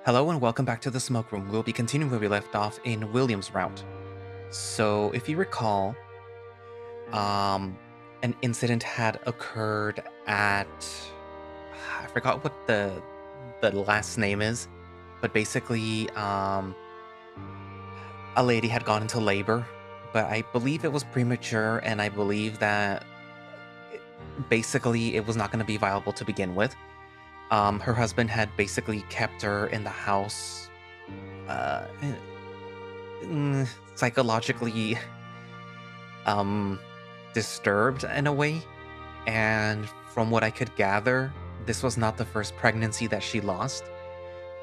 Hello and welcome back to the Smoke Room. We'll be continuing where we left off in William's route. So, if you recall, um, an incident had occurred at I forgot what the last name is, but basically, a lady had gone into labor, but I believe it was premature, and I believe that basically it was not going to be viable to begin with. Her husband had basically kept her in the house, uh, psychologically, um, disturbed in a way. And from what I could gather, this was not the first pregnancy that she lost.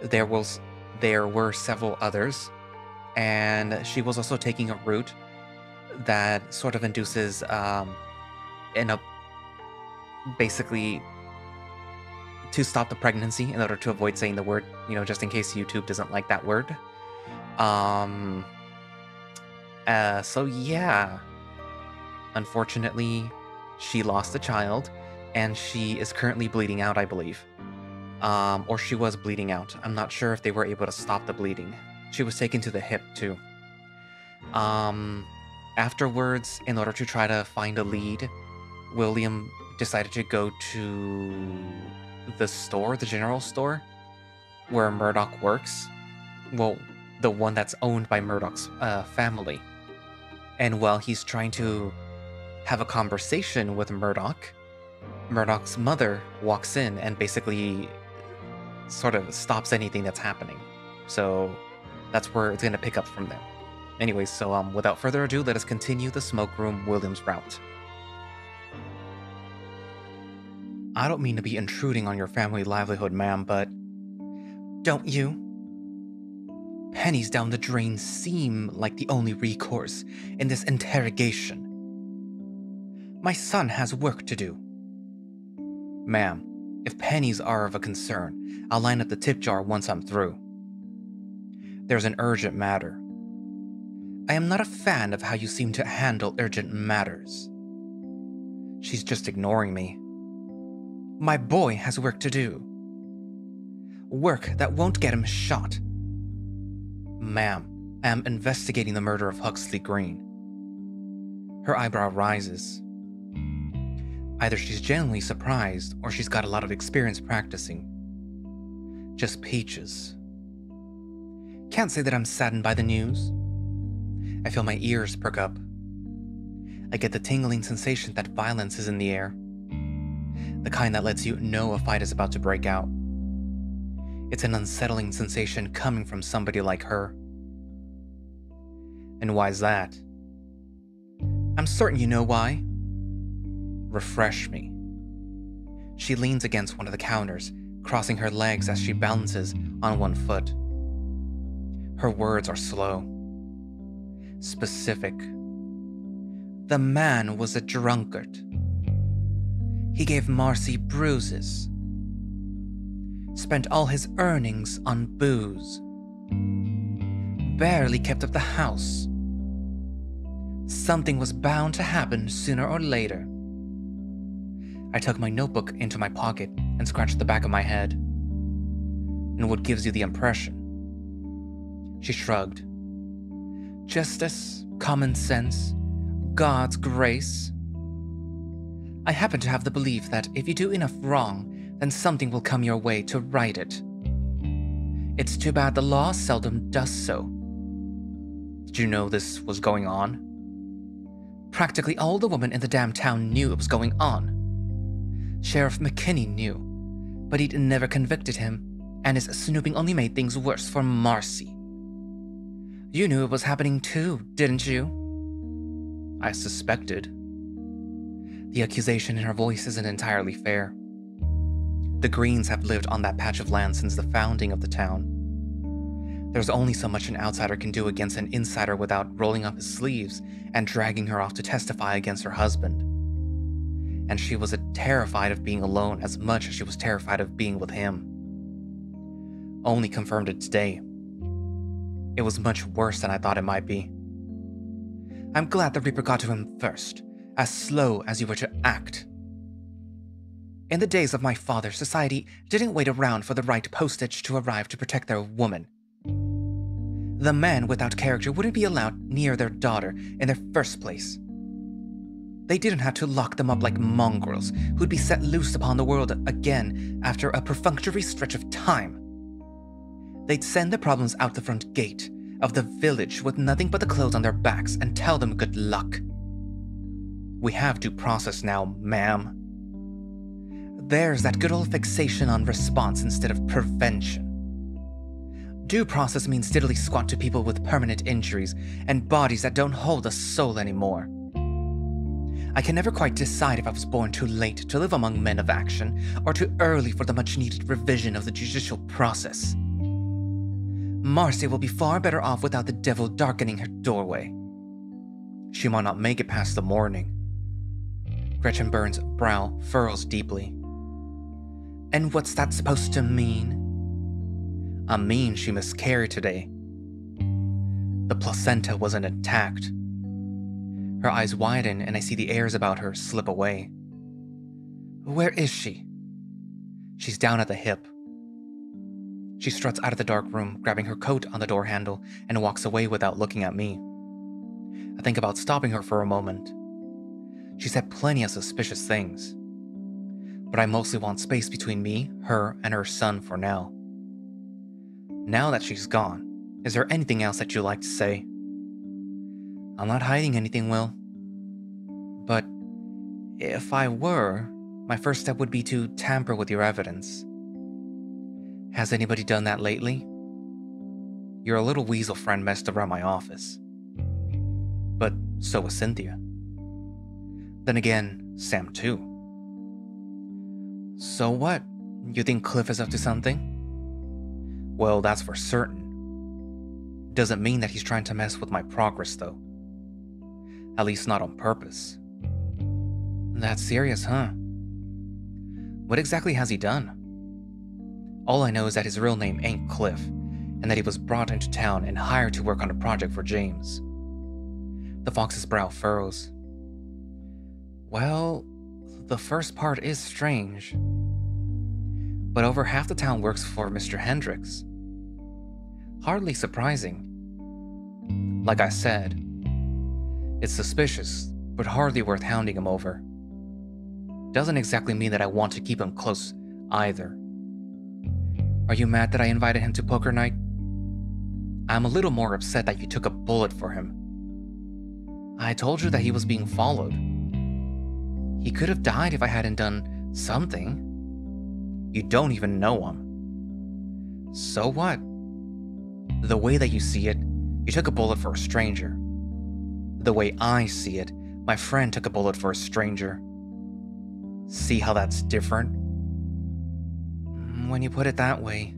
There was, there were several others, and she was also taking a route that sort of induces, in a basically to stop the pregnancy in order to avoid saying the word, just in case YouTube doesn't like that word. Um, so yeah, unfortunately, she lost a child and she is currently bleeding out, I believe. Or she was bleeding out. I'm not sure if they were able to stop the bleeding. She was taken to the hip too. Afterwards, in order to try to find a lead, William decided to go to the store, the general store, where Murdoch works. Well, the one that's owned by Murdoch's family. And while he's trying to have a conversation with Murdoch, Murdoch's mother walks in and basically sort of stops anything that's happening. So that's where it's going to pick up from there. Anyways, so without further ado, let us continue the Smoke Room Williams route. I don't mean to be intruding on your family livelihood, ma'am, but don't you? Pennies down the drain seem like the only recourse in this interrogation. My son has work to do. Ma'am, if pennies are of a concern, I'll line up the tip jar once I'm through. There's an urgent matter. I am not a fan of how you seem to handle urgent matters. She's just ignoring me. My boy has work to do. Work that won't get him shot. Ma'am, I am investigating the murder of Huxley Green. Her eyebrow rises. Either she's genuinely surprised or she's got a lot of experience practicing. Just peaches. Can't say that I'm saddened by the news. I feel my ears perk up. I get the tingling sensation that violence is in the air. The kind that lets you know a fight is about to break out. It's an unsettling sensation coming from somebody like her. And why's that? I'm certain you know why. Refresh me. She leans against one of the counters, crossing her legs as she balances on one foot. Her words are slow. Specific. The man was a drunkard. He gave Marcy bruises. Spent all his earnings on booze. Barely kept up the house. Something was bound to happen sooner or later. I tuck my notebook into my pocket and scratch the back of my head. And what gives you the impression? She shrugged. Justice, common sense, God's grace. I happen to have the belief that if you do enough wrong, then something will come your way to right it. It's too bad the law seldom does so. Did you know this was going on? Practically all the women in the damn town knew it was going on. Sheriff McKinney knew, but he'd never convicted him, and his snooping only made things worse for Marcy. You knew it was happening too, didn't you? I suspected. The accusation in her voice isn't entirely fair. The Greens have lived on that patch of land since the founding of the town. There's only so much an outsider can do against an insider without rolling up his sleeves and dragging her off to testify against her husband. And she was terrified of being alone as much as she was terrified of being with him. Only confirmed it today. It was much worse than I thought it might be. I'm glad the Reaper got to him first, as slow as you were to act. In the days of my father, society didn't wait around for the right postage to arrive to protect their woman. The men without character wouldn't be allowed near their daughter in their first place. They didn't have to lock them up like mongrels who'd be set loose upon the world again after a perfunctory stretch of time. They'd send the problems out the front gate of the village with nothing but the clothes on their backs and tell them good luck. We have due process now, ma'am. There's that good old fixation on response instead of prevention. Due process means diddly squat to people with permanent injuries and bodies that don't hold a soul anymore. I can never quite decide if I was born too late to live among men of action or too early for the much-needed revision of the judicial process. Marcy will be far better off without the devil darkening her doorway. She might not make it past the morning. Gretchen Burns' brow furrows deeply. And what's that supposed to mean? I mean she miscarried today. The placenta wasn't intact. Her eyes widen and I see the airs about her slip away. Where is she? She's down at the hip. She struts out of the dark room, grabbing her coat on the door handle, and walks away without looking at me. I think about stopping her for a moment. She said plenty of suspicious things, but I mostly want space between me, her, and her son for now. Now that she's gone, is there anything else that you'd like to say? I'm not hiding anything, Will. But if I were, my first step would be to tamper with your evidence. Has anybody done that lately? Your little weasel friend messed around my office. But so was Cynthia. Then again, Sam too. So what? You think Cliff is up to something? Well, that's for certain. Doesn't mean that he's trying to mess with my progress, though. At least not on purpose. That's serious, huh? What exactly has he done? All I know is that his real name ain't Cliff, and that he was brought into town and hired to work on a project for James. The fox's brow furrows. Well, the first part is strange. But over half the town works for Mr. Hendricks. Hardly surprising. Like I said, it's suspicious, but hardly worth hounding him over. Doesn't exactly mean that I want to keep him close either. Are you mad that I invited him to poker night? I'm a little more upset that you took a bullet for him. I told you that he was being followed. He could have died if I hadn't done something. You don't even know him. So what? The way that you see it, you took a bullet for a stranger. The way I see it, my friend took a bullet for a stranger. See how that's different? When you put it that way,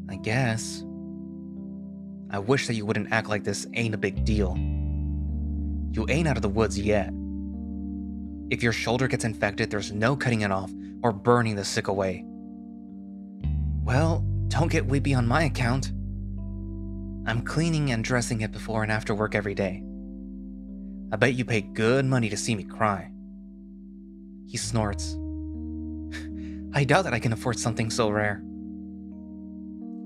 I guess. I wish that you wouldn't act like this ain't a big deal. You ain't out of the woods yet. If your shoulder gets infected, there's no cutting it off or burning the sick away. Well, don't get weepy on my account. I'm cleaning and dressing it before and after work every day. I bet you pay good money to see me cry. He snorts. I doubt that I can afford something so rare.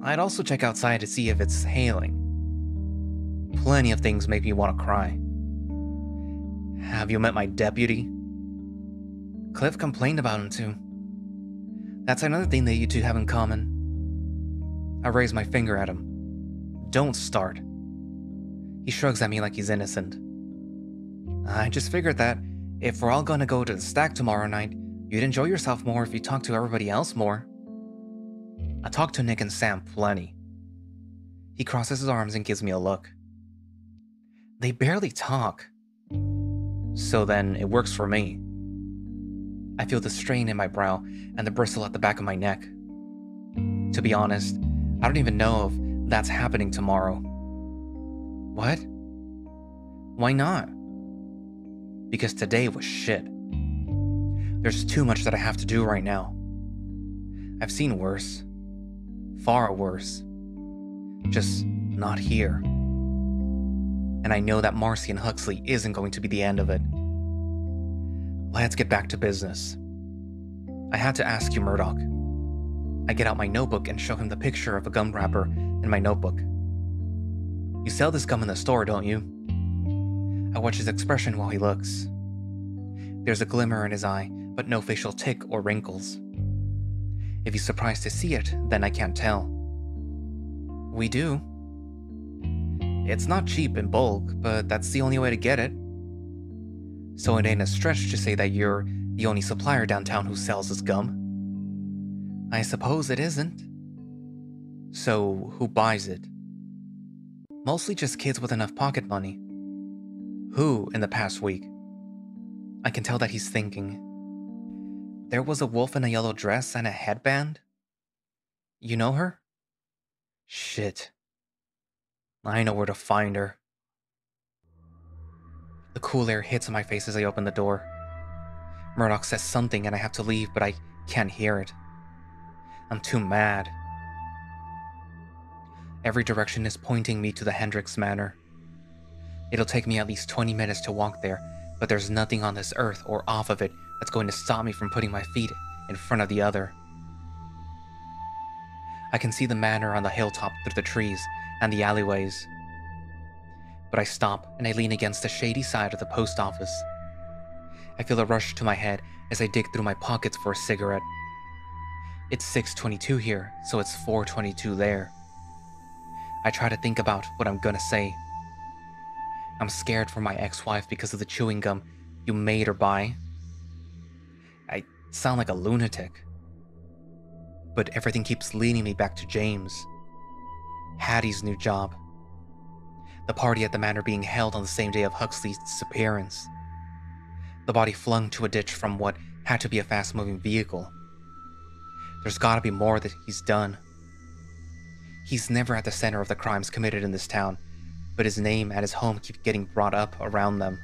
I'd also check outside to see if it's hailing. Plenty of things make me want to cry. Have you met my deputy? Cliff complained about him too. That's another thing that you two have in common. I raise my finger at him. Don't start. He shrugs at me like he's innocent. I just figured that if we're all gonna go to the stack tomorrow night, you'd enjoy yourself more if you talked to everybody else more. I talk to Nick and Sam plenty. He crosses his arms and gives me a look. They barely talk. So then it works for me. I feel the strain in my brow and the bristle at the back of my neck. To be honest, I don't even know if that's happening tomorrow. What? Why not? Because today was shit. There's too much that I have to do right now. I've seen worse. Far worse. Just not here. And I know that Marcy and Huxley isn't going to be the end of it. Let's get back to business. I had to ask you, Murdoch. I get out my notebook and show him the picture of a gum wrapper in my notebook. You sell this gum in the store, don't you? I watch his expression while he looks. There's a glimmer in his eye, but no facial tic or wrinkles. If he's surprised to see it, then I can't tell. We do. It's not cheap in bulk, but that's the only way to get it. So it ain't a stretch to say that you're the only supplier downtown who sells this gum. I suppose it isn't. So who buys it? Mostly just kids with enough pocket money. Who in the past week? I can tell that he's thinking. There was a wolf in a yellow dress and a headband? You know her? Shit. I know where to find her. The cool air hits my face as I open the door. Murdoch says something and I have to leave, but I can't hear it. I'm too mad. Every direction is pointing me to the Hendricks Manor. It'll take me at least 20 minutes to walk there, but there's nothing on this earth or off of it that's going to stop me from putting my feet in front of the other. I can see the manor on the hilltop through the trees and the alleyways. But I stop and I lean against the shady side of the post office. I feel a rush to my head as I dig through my pockets for a cigarette. It's 6:22 here, so it's 4:22 there. I try to think about what I'm gonna say. I'm scared for my ex-wife because of the chewing gum you made her buy. I sound like a lunatic. But everything keeps leading me back to James. Hattie's new job. The party at the manor being held on the same day of Huxley's disappearance. The body flung to a ditch from what had to be a fast-moving vehicle. There's gotta be more that he's done. He's never at the center of the crimes committed in this town, but his name and his home keep getting brought up around them.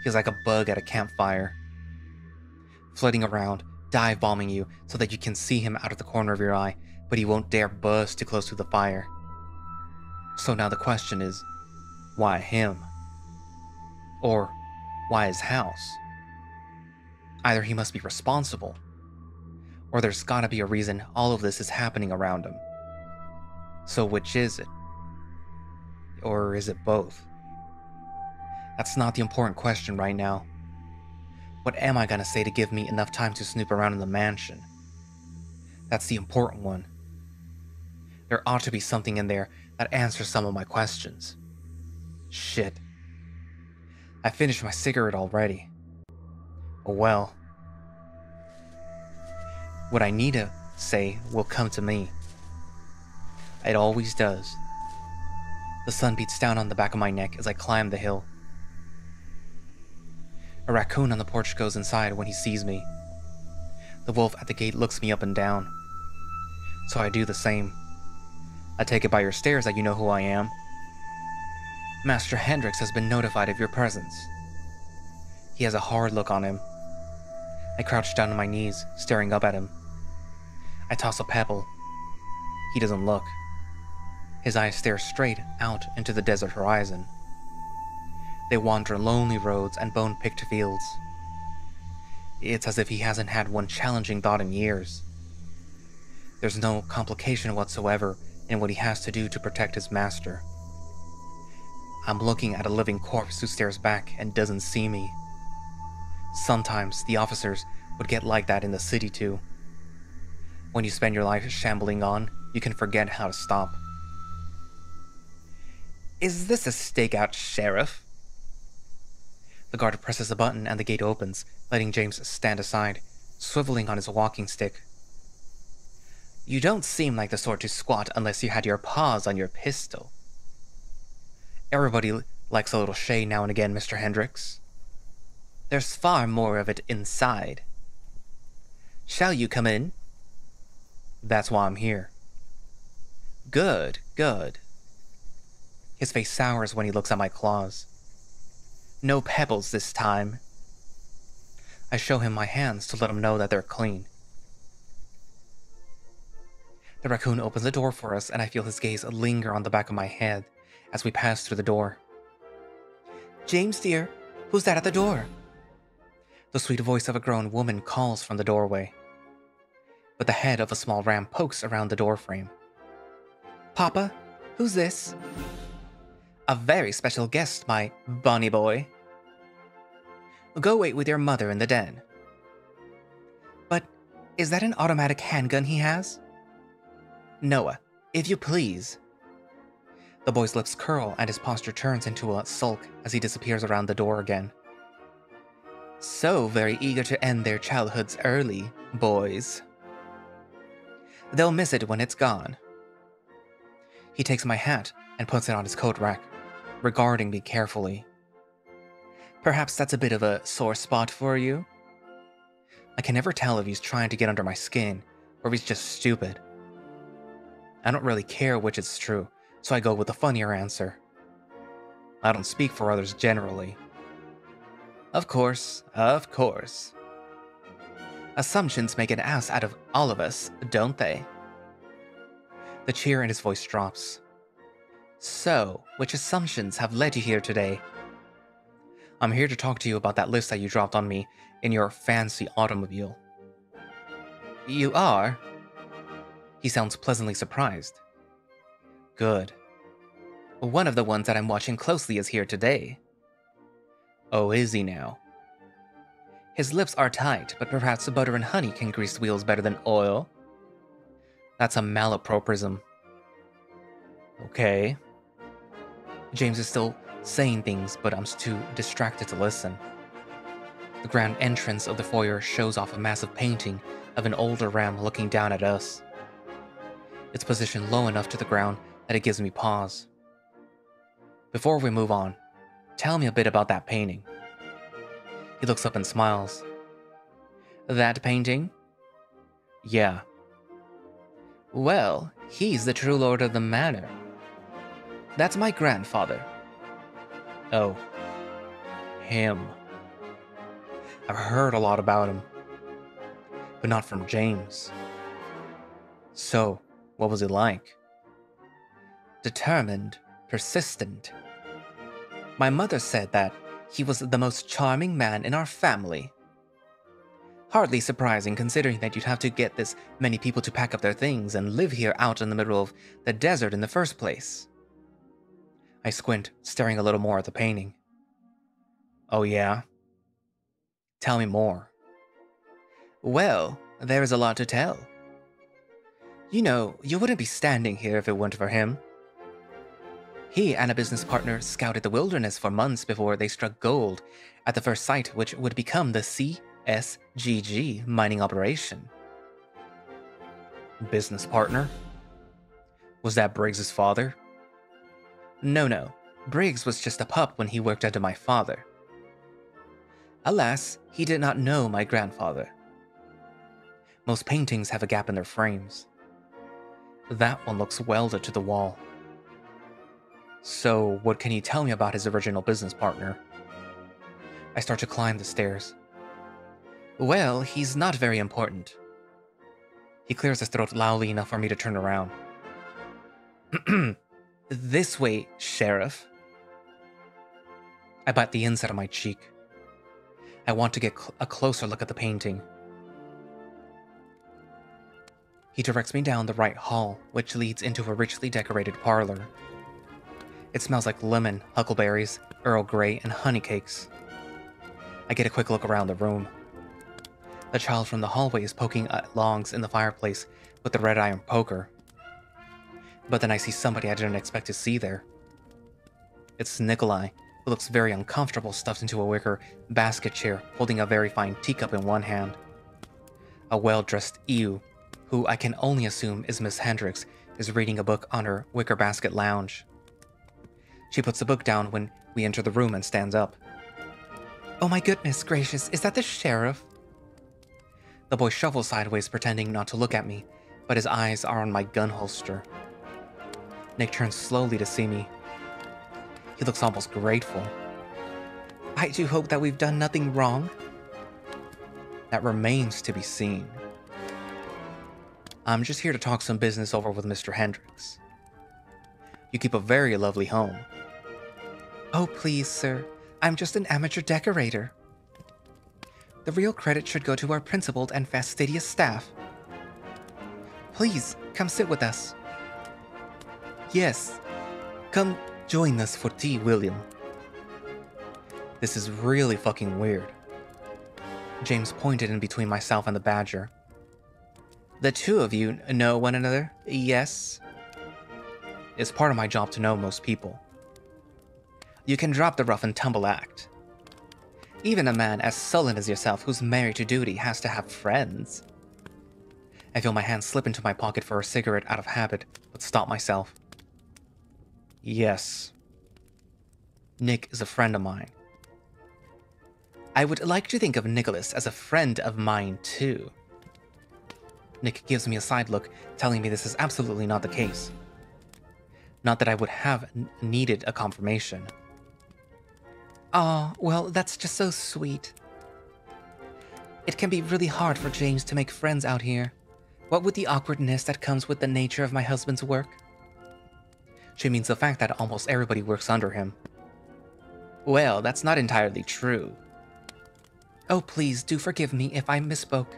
He's like a bug at a campfire, flitting around, dive-bombing you so that you can see him out of the corner of your eye, but he won't dare buzz too close to the fire. So now the question is, why him? Or why his house? Either he must be responsible, or there's gotta be a reason all of this is happening around him. So which is it? Or is it both? That's not the important question right now. What am I gonna say to give me enough time to snoop around in the mansion? That's the important one. There ought to be something in there that answers some of my questions. Shit. I finished my cigarette already. Oh well. What I need to say will come to me. It always does. The sun beats down on the back of my neck as I climb the hill. A raccoon on the porch goes inside when he sees me. The wolf at the gate looks me up and down. So I do the same. I take it by your stares that you know who I am. Master Hendricks has been notified of your presence. He has a hard look on him. I crouch down on my knees, staring up at him. I toss a pebble. He doesn't look. His eyes stare straight out into the desert horizon. They wander lonely roads and bone-picked fields. It's as if he hasn't had one challenging thought in years. There's no complication whatsoever in what he has to do to protect his master. I'm looking at a living corpse who stares back and doesn't see me. Sometimes the officers would get like that in the city too. When you spend your life shambling on, you can forget how to stop. Is this a stakeout, Sheriff? The guard presses a button and the gate opens, letting James stand aside, swiveling on his walking stick. You don't seem like the sort to squat unless you had your paws on your pistol. Everybody likes a little shade now and again, Mr. Hendricks. There's far more of it inside. Shall you come in? That's why I'm here. Good, good. His face sours when he looks at my claws. No pebbles this time. I show him my hands to let him know that they're clean. The raccoon opens the door for us, and I feel his gaze linger on the back of my head as we pass through the door. James, dear, who's that at the door? The sweet voice of a grown woman calls from the doorway, but the head of a small ram pokes around the doorframe. "Papa, who's this?" "A very special guest, my bonny boy." "Go wait with your mother in the den." "But is that an automatic handgun he has?" "Noah, if you please." The boy's lips curl and his posture turns into a sulk as he disappears around the door again. "So very eager to end their childhoods early, boys. They'll miss it when it's gone." He takes my hat and puts it on his coat rack, regarding me carefully. "Perhaps that's a bit of a sore spot for you?" I can never tell if he's trying to get under my skin or if he's just stupid. I don't really care which is true, so I go with the funnier answer. I don't speak for others generally. Of course. Assumptions make an ass out of all of us, don't they?" The cheer in his voice drops. "So, which assumptions have led you here today?" "I'm here to talk to you about that list that you dropped on me in your fancy automobile." "You are?" He sounds pleasantly surprised. "Good. One of the ones that I'm watching closely is here today." "Oh, is he now?" "His lips are tight, but perhaps butter and honey can grease wheels better than oil." "That's a malapropism." "Okay." James is still saying things, but I'm too distracted to listen. The grand entrance of the foyer shows off a massive painting of an older ram looking down at us. It's positioned low enough to the ground that it gives me pause. "Before we move on, tell me a bit about that painting." He looks up and smiles. "That painting?" "Yeah." "Well, he's the true lord of the manor." "That's my grandfather." "Oh. Him. I've heard a lot about him, but not from James." "So, what was he like?" "Determined, persistent. My mother said that he was the most charming man in our family. Hardly surprising considering that you'd have to get this many people to pack up their things and live here out in the middle of the desert in the first place." I squint, staring a little more at the painting. "Oh yeah? Tell me more." "Well, there is a lot to tell. You know, you wouldn't be standing here if it weren't for him. He and a business partner scouted the wilderness for months before they struck gold at the first site, which would become the CSGG mining operation." "Business partner? Was that Briggs's father?" No. Briggs was just a pup when he worked under my father. Alas, he did not know my grandfather. Most paintings have a gap in their frames. That one looks welded to the wall. So, what can you tell me about his original business partner? I start to climb the stairs. "Well, he's not very important." He clears his throat loudly enough for me to turn around. "This way, Sheriff." I bite the inside of my cheek. I want to get a closer look at the painting. He directs me down the right hall, which leads into a richly decorated parlor. It smells like lemon, huckleberries, Earl Grey, and honey cakes. I get a quick look around the room. The child from the hallway is poking at logs in the fireplace with the red iron poker. But then I see somebody I didn't expect to see there. It's Nikolai, who looks very uncomfortable stuffed into a wicker basket chair, holding a very fine teacup in one hand. A well-dressed ewe, who I can only assume is Miss Hendricks, is reading a book on her wicker basket lounge. She puts the book down when we enter the room and stands up. "Oh my goodness gracious, is that the sheriff?" The boy shuffles sideways, pretending not to look at me, but his eyes are on my gun holster. Nick turns slowly to see me. He looks almost grateful. "I do hope that we've done nothing wrong." That remains to be seen. I'm just here to talk some business over with Mr. Hendricks. You keep a very lovely home. "Oh, please, sir. I'm just an amateur decorator." The real credit should go to our principled and fastidious staff. Please, come sit with us. Yes, come join us for tea, William. This is really fucking weird. James pointed in between myself and the badger. The two of you know one another, yes? It's part of my job to know most people. You can drop the rough and tumble act. Even a man as sullen as yourself who's married to duty has to have friends. I feel my hand slip into my pocket for a cigarette out of habit, but stop myself. Yes. Nick is a friend of mine. I would like to think of Nicholas as a friend of mine, too. Nick gives me a side look, telling me this is absolutely not the case. Not that I would have needed a confirmation. Aw, well, that's just so sweet. It can be really hard for James to make friends out here. What with the awkwardness that comes with the nature of my husband's work? She means the fact that almost everybody works under him. Well, that's not entirely true. Oh, please, do forgive me if I misspoke.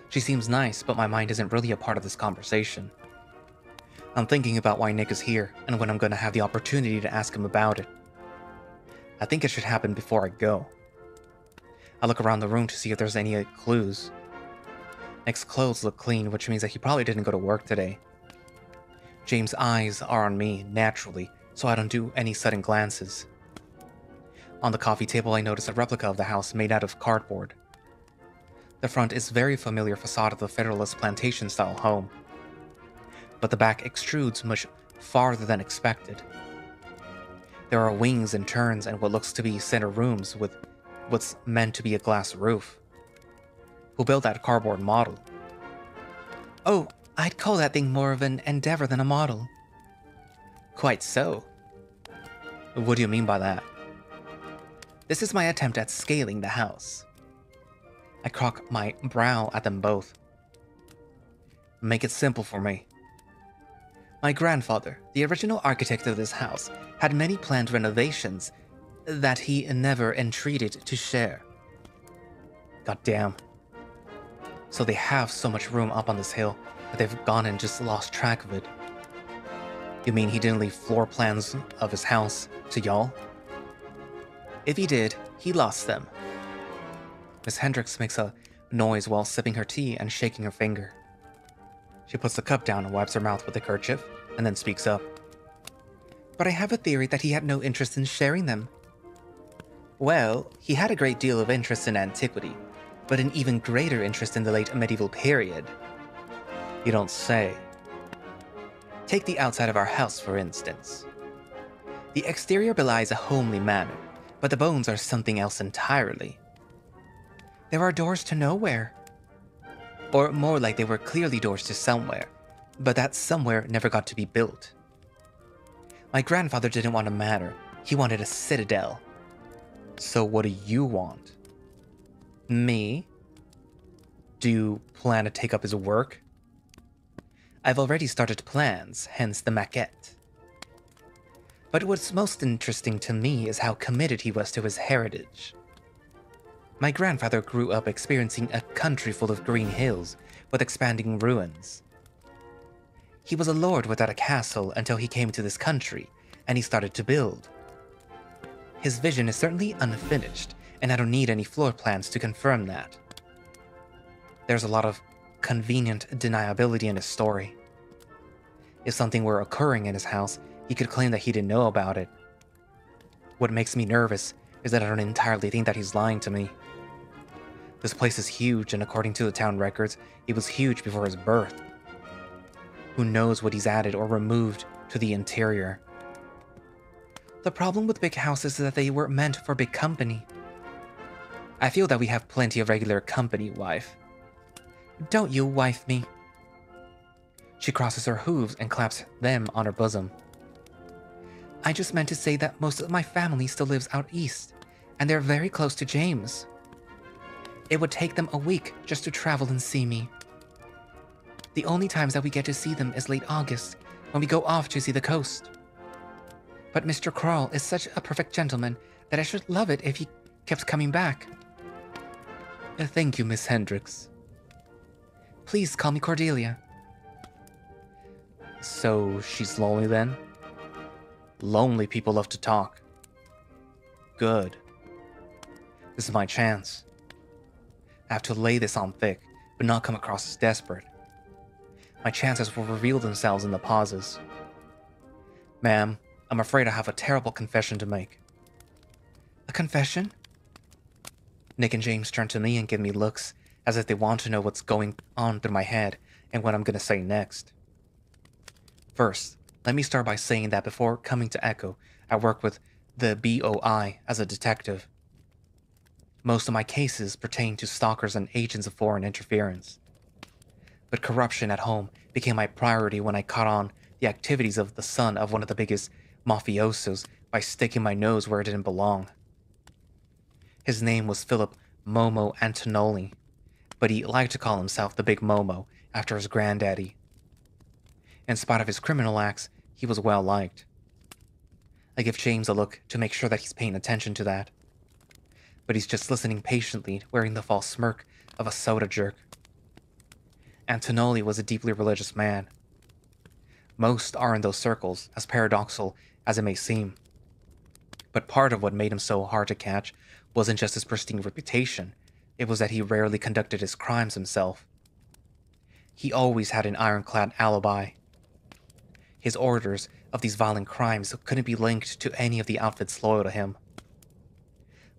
She seems nice, but my mind isn't really a part of this conversation. I'm thinking about why Nick is here, and when I'm going to have the opportunity to ask him about it. I think it should happen before I go. I look around the room to see if there's any clues. Nick's clothes look clean, which means that he probably didn't go to work today. James' eyes are on me, naturally, so I don't do any sudden glances. On the coffee table, I notice a replica of the house made out of cardboard. The front is very familiar facade of the Federalist plantation-style home, but the back extrudes much farther than expected. There are wings and turns and what looks to be center rooms with what's meant to be a glass roof. Who built that cardboard model? Oh, I'd call that thing more of an endeavor than a model. Quite so. What do you mean by that? This is my attempt at scaling the house. I cock my brow at them both. Make it simple for me. My grandfather, the original architect of this house, had many planned renovations that he never entreated to share. Goddamn. So they have so much room up on this hill that they've gone and just lost track of it. You mean he didn't leave floor plans of his house to y'all? If he did, he lost them. Miss Hendricks makes a noise while sipping her tea and shaking her finger. She puts the cup down and wipes her mouth with a kerchief, and then speaks up. But I have a theory that he had no interest in sharing them. Well, he had a great deal of interest in antiquity, but an even greater interest in the late medieval period. You don't say. Take the outside of our house, for instance. The exterior belies a homely manner, but the bones are something else entirely. There are doors to nowhere. Or more like they were clearly doors to somewhere, but that somewhere never got to be built. My grandfather didn't want a manor, he wanted a citadel. So what do you want? Me? Do you plan to take up his work? I've already started plans, hence the maquette. But what's most interesting to me is how committed he was to his heritage. My grandfather grew up experiencing a country full of green hills with expanding ruins. He was a lord without a castle until he came to this country, and he started to build. His vision is certainly unfinished, and I don't need any floor plans to confirm that. There's a lot of convenient deniability in his story. If something were occurring in his house, he could claim that he didn't know about it. What makes me nervous is that I don't entirely think that he's lying to me. This place is huge, and according to the town records, it was huge before his birth. Who knows what he's added or removed to the interior? The problem with big houses is that they were meant for big company. I feel that we have plenty of regular company, wife. Don't you wife me? She crosses her hooves and claps them on her bosom. I just meant to say that most of my family still lives out east, and they're very close to James. It would take them a week just to travel and see me. The only times that we get to see them is late August, when we go off to see the coast. But Mr. Kroll is such a perfect gentleman that I should love it if he kept coming back. Thank you, Miss Hendricks. Please call me Cordelia. So she's lonely then? Lonely people love to talk. Good. This is my chance. I have to lay this on thick, but not come across as desperate. My chances will reveal themselves in the pauses. Ma'am, I'm afraid I have a terrible confession to make. A confession? Nick and James turn to me and give me looks as if they want to know what's going on through my head and what I'm going to say next. First, let me start by saying that before coming to Echo, I worked with the BOI as a detective. Most of my cases pertain to stalkers and agents of foreign interference. But corruption at home became my priority when I caught on the activities of the son of one of the biggest mafiosos by sticking my nose where it didn't belong. His name was Philip Momo Antonoli, but he liked to call himself the Big Momo after his granddaddy. In spite of his criminal acts, he was well liked. I give James a look to make sure that he's paying attention to that. But he's just listening patiently, wearing the false smirk of a soda jerk. Antonoli was a deeply religious man. Most are in those circles, as paradoxical as it may seem. But part of what made him so hard to catch wasn't just his pristine reputation, it was that he rarely conducted his crimes himself. He always had an ironclad alibi. His orders of these violent crimes couldn't be linked to any of the outfits loyal to him.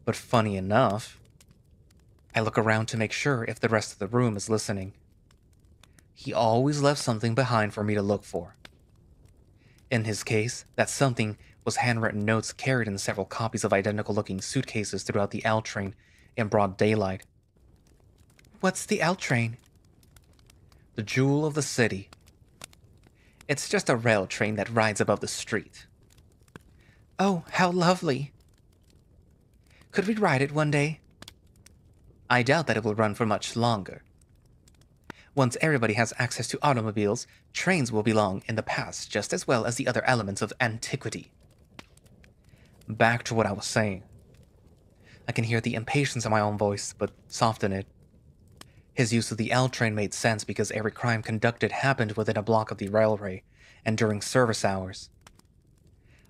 But funny enough, I look around to make sure if the rest of the room is listening. He always left something behind for me to look for. In his case, that something was handwritten notes carried in several copies of identical-looking suitcases throughout the L train in broad daylight. What's the L train? The jewel of the city. It's just a rail train that rides above the street. Oh, how lovely. Could we ride it one day? I doubt that it will run for much longer. Once everybody has access to automobiles, trains will belong in the past just as well as the other elements of antiquity. Back to what I was saying. I can hear the impatience in my own voice, but soften it. His use of the L train made sense because every crime conducted happened within a block of the railway and during service hours.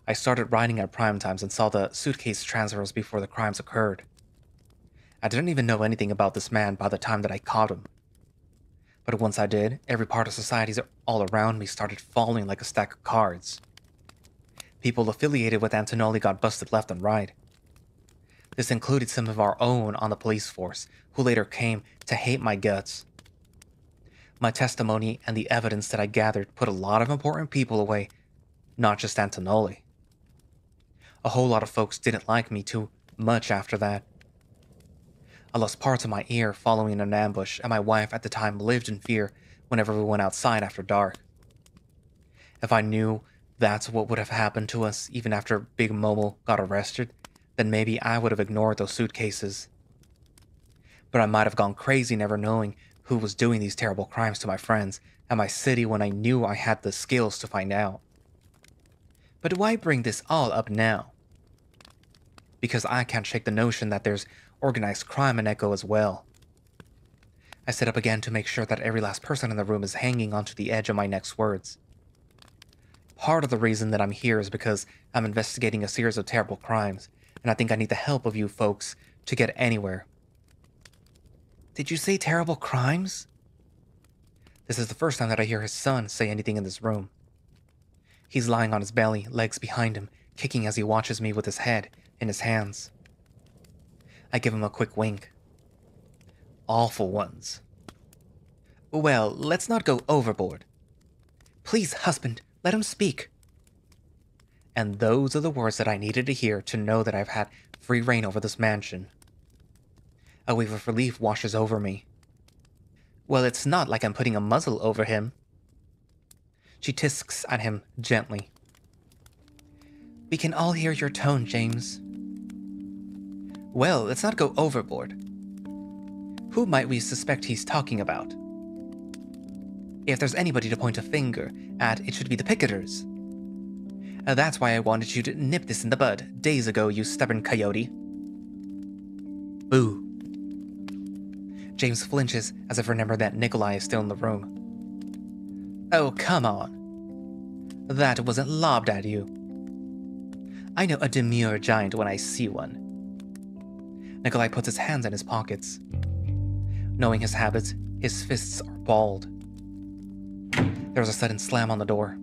I started riding at prime times and saw the suitcase transfers before the crimes occurred. I didn't even know anything about this man by the time that I caught him. But once I did, every part of society all around me started falling like a stack of cards. People affiliated with Antonoli got busted left and right. This included some of our own on the police force, who later came to hate my guts. My testimony and the evidence that I gathered put a lot of important people away, not just Antonoli. A whole lot of folks didn't like me too much after that. I lost parts of my ear following an ambush, and my wife at the time lived in fear whenever we went outside after dark. If I knew that's what would have happened to us even after Big Momo got arrested, then maybe I would have ignored those suitcases. But I might have gone crazy never knowing who was doing these terrible crimes to my friends and my city when I knew I had the skills to find out. But why bring this all up now? Because I can't shake the notion that there's organized crime in Echo as well. I sit up again to make sure that every last person in the room is hanging onto the edge of my next words. Part of the reason that I'm here is because I'm investigating a series of terrible crimes, and I think I need the help of you folks to get anywhere. Did you say terrible crimes? This is the first time that I hear his son say anything in this room. He's lying on his belly, legs behind him, kicking as he watches me with his head in his hands. I give him a quick wink. Awful ones. Well, let's not go overboard. Please, husband, let him speak. And those are the words that I needed to hear to know that I've had free reign over this mansion. A wave of relief washes over me. Well, it's not like I'm putting a muzzle over him. She tisks at him gently. We can all hear your tone, James. Well, let's not go overboard. Who might we suspect he's talking about? If there's anybody to point a finger at, it should be the picketers. That's why I wanted you to nip this in the bud days ago, you stubborn coyote. Boo. James flinches as if remembering that Nikolai is still in the room. Oh, come on. That wasn't lobbed at you. I know a demure giant when I see one. Nikolai puts his hands in his pockets. Knowing his habits, his fists are balled. There was a sudden slam on the door.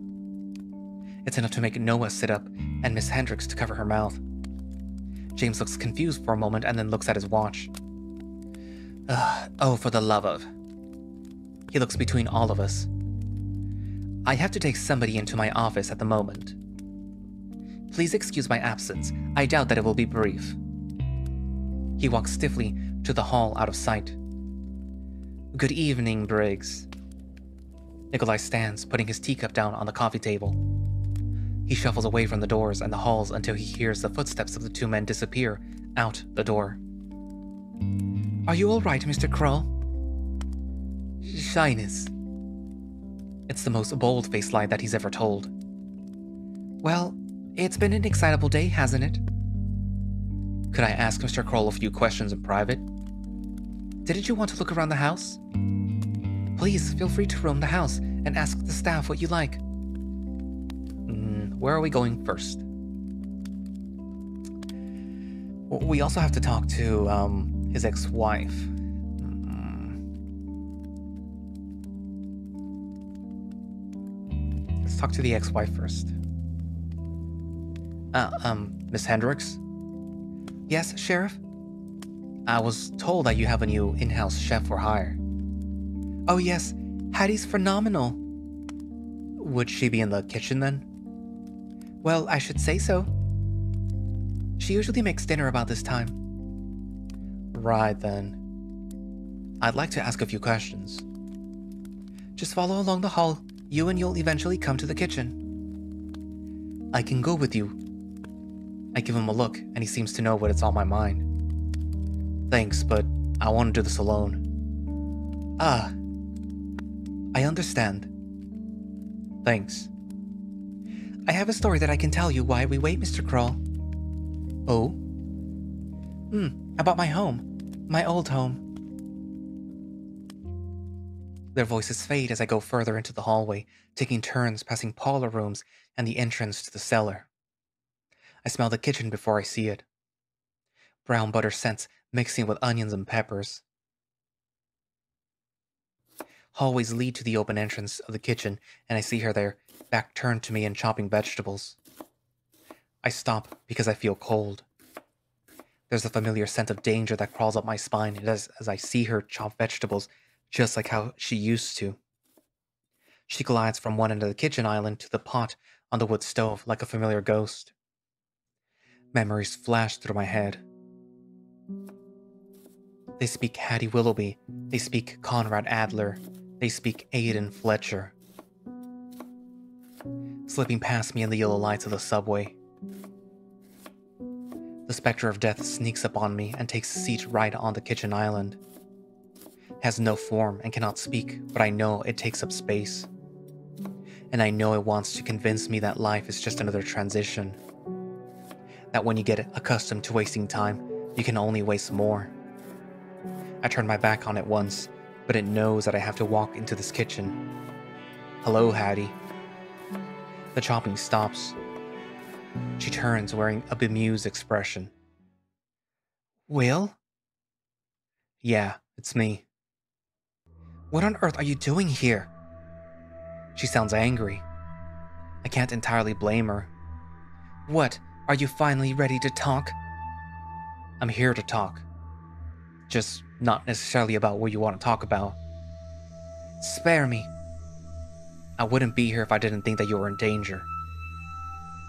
It's enough to make Noah sit up and Miss Hendricks to cover her mouth. James looks confused for a moment and then looks at his watch. Oh, for the love of. He looks between all of us. I have to take somebody into my office at the moment. Please excuse my absence. I doubt that it will be brief. He walks stiffly to the hall out of sight. Good evening, Briggs. Nikolai stands, putting his teacup down on the coffee table. He shuffles away from the doors and the halls until he hears the footsteps of the two men disappear out the door. Are you all right, Mr. Kroll? Shyness. It's the most bold-faced lie that he's ever told. Well, it's been an excitable day, hasn't it? Could I ask Mr. Kroll a few questions in private? Didn't you want to look around the house? Please feel free to roam the house and ask the staff what you like. Where are we going first? We also have to talk to his ex-wife. Let's talk to the ex-wife first. Miss Hendricks? Yes, Sheriff? I was told that you have a new in-house chef for hire. Oh yes, Hattie's phenomenal. Would she be in the kitchen then? Well, I should say so. She usually makes dinner about this time. Right then. I'd like to ask a few questions. Just follow along the hall. You and you'll eventually come to the kitchen. I can go with you. I give him a look, and he seems to know what it's on my mind. Thanks, but I want to do this alone. Ah. I understand. Thanks. I have a story that I can tell you while we wait, Mr. Kroll. Oh? About my home. My old home. Their voices fade as I go further into the hallway, taking turns passing parlor rooms and the entrance to the cellar. I smell the kitchen before I see it. Brown butter scents mixing with onions and peppers. Hallways lead to the open entrance of the kitchen, and I see her there, back turned to me and chopping vegetables. I stop because I feel cold. There's a familiar scent of danger that crawls up my spine as I see her chop vegetables, just like how she used to. She glides from one end of the kitchen island to the pot on the wood stove like a familiar ghost. Memories flash through my head. They speak Hattie Willoughby. They speak Conrad Adler. They speak Aidan Fletcher. Slipping past me in the yellow lights of the subway. The specter of death sneaks up on me and takes a seat right on the kitchen island. Has no form and cannot speak, but I know it takes up space. And I know it wants to convince me that life is just another transition. That when you get accustomed to wasting time, you can only waste more. I turn my back on it once, but it knows that I have to walk into this kitchen. Hello, Hattie. The chopping stops. She turns wearing a bemused expression. Will? Yeah, it's me. What on earth are you doing here? She sounds angry. I can't entirely blame her. What, are you finally ready to talk? I'm here to talk. Just not necessarily about what you want to talk about. Spare me. I wouldn't be here if I didn't think that you were in danger.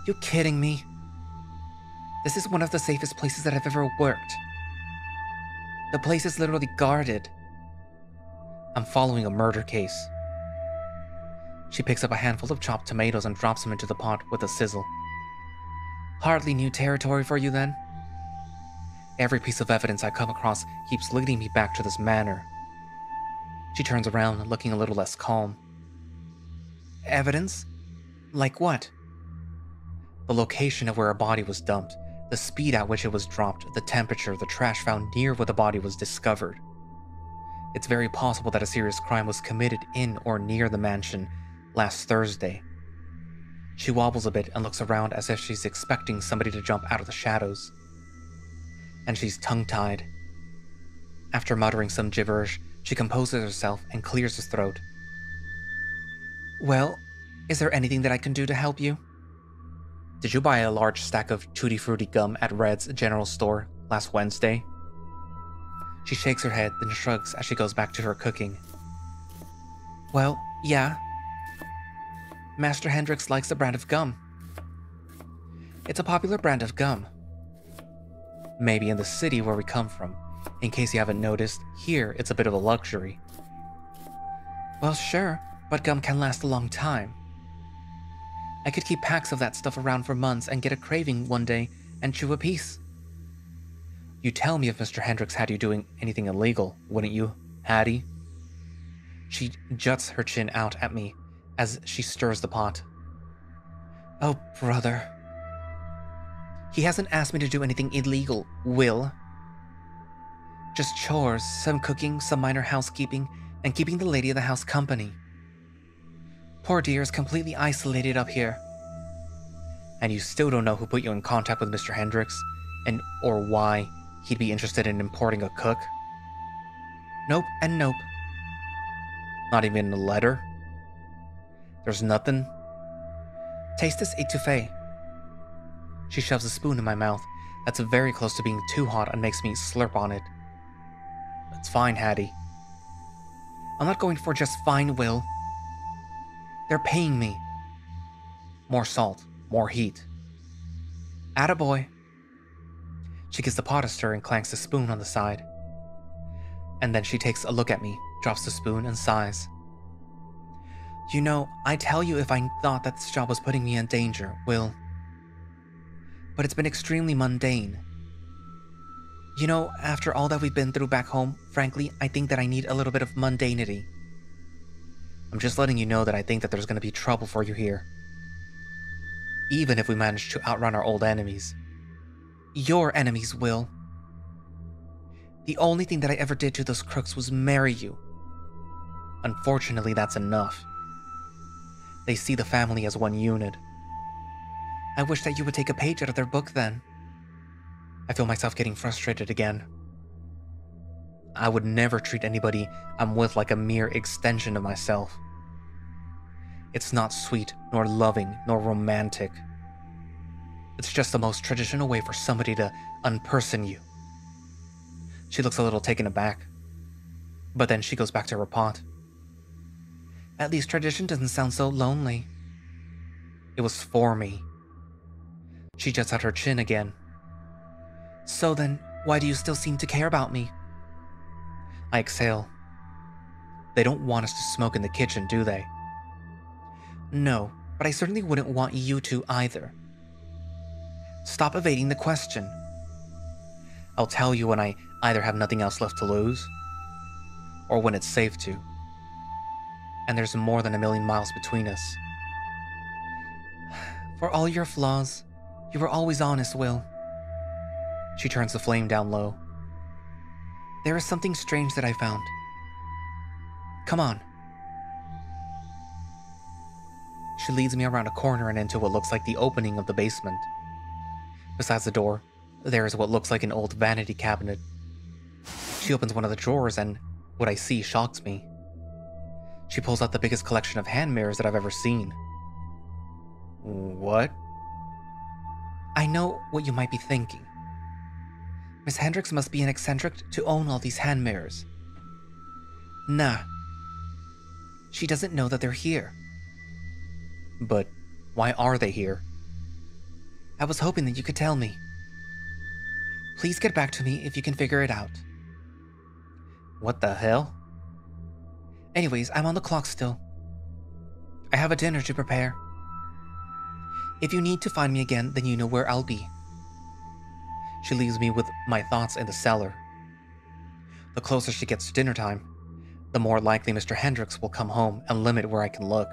You kidding me? This is one of the safest places that I've ever worked. The place is literally guarded. I'm following a murder case. She picks up a handful of chopped tomatoes and drops them into the pot with a sizzle. Hardly new territory for you then? Every piece of evidence I come across keeps leading me back to this manor. She turns around, looking a little less calm. Evidence? Like what? The location of where a body was dumped, the speed at which it was dropped, the temperature, the trash found near where the body was discovered. It's very possible that a serious crime was committed in or near the mansion last Thursday. She wobbles a bit and looks around as if she's expecting somebody to jump out of the shadows. And she's tongue-tied. After muttering some gibberish, she composes herself and clears her throat. Well, is there anything that I can do to help you? Did you buy a large stack of Tutti Frutti gum at Red's general store last Wednesday? She shakes her head, then shrugs as she goes back to her cooking. Well, yeah. Master Hendricks likes the brand of gum. It's a popular brand of gum. Maybe in the city where we come from. In case you haven't noticed, here it's a bit of a luxury. Well, sure, but gum can last a long time. I could keep packs of that stuff around for months and get a craving one day and chew a piece. You'd tell me if Mr. Hendricks had you doing anything illegal, wouldn't you, Hattie? She juts her chin out at me as she stirs the pot. Oh, brother. He hasn't asked me to do anything illegal, Will. Just chores, some cooking, some minor housekeeping, and keeping the lady of the house company. Poor dear is completely isolated up here. And you still don't know who put you in contact with Mr. Hendricks, and or why he'd be interested in importing a cook? Nope and nope. Not even a letter? There's nothing? Taste this etouffee. She shoves a spoon in my mouth that's very close to being too hot and makes me slurp on it. It's fine, Hattie. I'm not going for just fine, Will. They're paying me. More salt, more heat. Attaboy. She gives the pot a stir and clanks the spoon on the side. And then she takes a look at me, drops the spoon, and sighs. You know, I'd tell you if I thought that this job was putting me in danger, Will. But it's been extremely mundane. You know, after all that we've been through back home, frankly, I think that I need a little bit of mundanity. I'm just letting you know that I think that there's going to be trouble for you here. Even if we manage to outrun our old enemies. Your enemies, Will. The only thing that I ever did to those crooks was marry you. Unfortunately, that's enough. They see the family as one unit. I wish that you would take a page out of their book then. I feel myself getting frustrated again. I would never treat anybody I'm with like a mere extension of myself. It's not sweet, nor loving, nor romantic. It's just the most traditional way for somebody to unperson you. She looks a little taken aback, but then she goes back to her pot. At least tradition doesn't sound so lonely. It was for me. She juts out her chin again. So then, why do you still seem to care about me? I exhale. They don't want us to smoke in the kitchen, do they? No, but I certainly wouldn't want you to either. Stop evading the question. I'll tell you when I either have nothing else left to lose, or when it's safe to. And there's more than 1,000,000 miles between us. For all your flaws, you were always honest, Will. She turns the flame down low. There is something strange that I found. Come on. She leads me around a corner and into what looks like the opening of the basement. Besides the door, there is what looks like an old vanity cabinet. She opens one of the drawers and what I see shocks me. She pulls out the biggest collection of hand mirrors that I've ever seen. What? I know what you might be thinking. Miss Hendricks must be an eccentric to own all these hand mirrors. Nah. She doesn't know that they're here. But why are they here? I was hoping that you could tell me. Please get back to me if you can figure it out. What the hell? Anyways, I'm on the clock still. I have a dinner to prepare. If you need to find me again, then you know where I'll be. She leaves me with my thoughts in the cellar. The closer she gets to dinner time, the more likely Mr. Hendricks will come home and limit where I can look.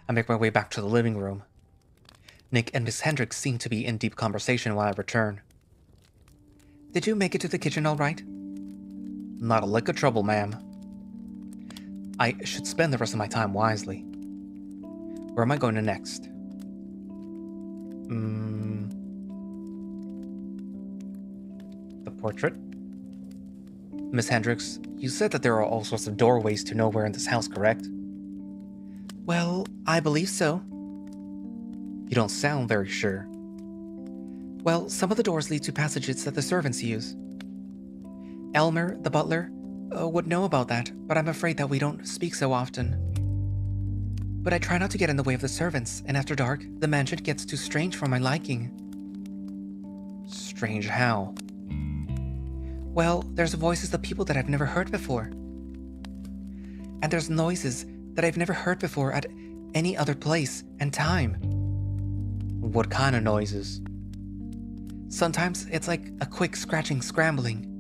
I make my way back to the living room. Nick and Miss Hendricks seem to be in deep conversation when I return. Did you make it to the kitchen all right? Not a lick of trouble, ma'am. I should spend the rest of my time wisely. Where am I going to next? The portrait? Miss Hendricks, you said that there are all sorts of doorways to nowhere in this house, correct? Well, I believe so. You don't sound very sure. Well, some of the doors lead to passages that the servants use. Elmer, the butler, would know about that, but I'm afraid that we don't speak so often. But I try not to get in the way of the servants, and after dark, the mansion gets too strange for my liking. Strange how? Well, there's voices of people that I've never heard before. And there's noises that I've never heard before at any other place and time. What kind of noises? Sometimes it's like a quick scratching, scrambling.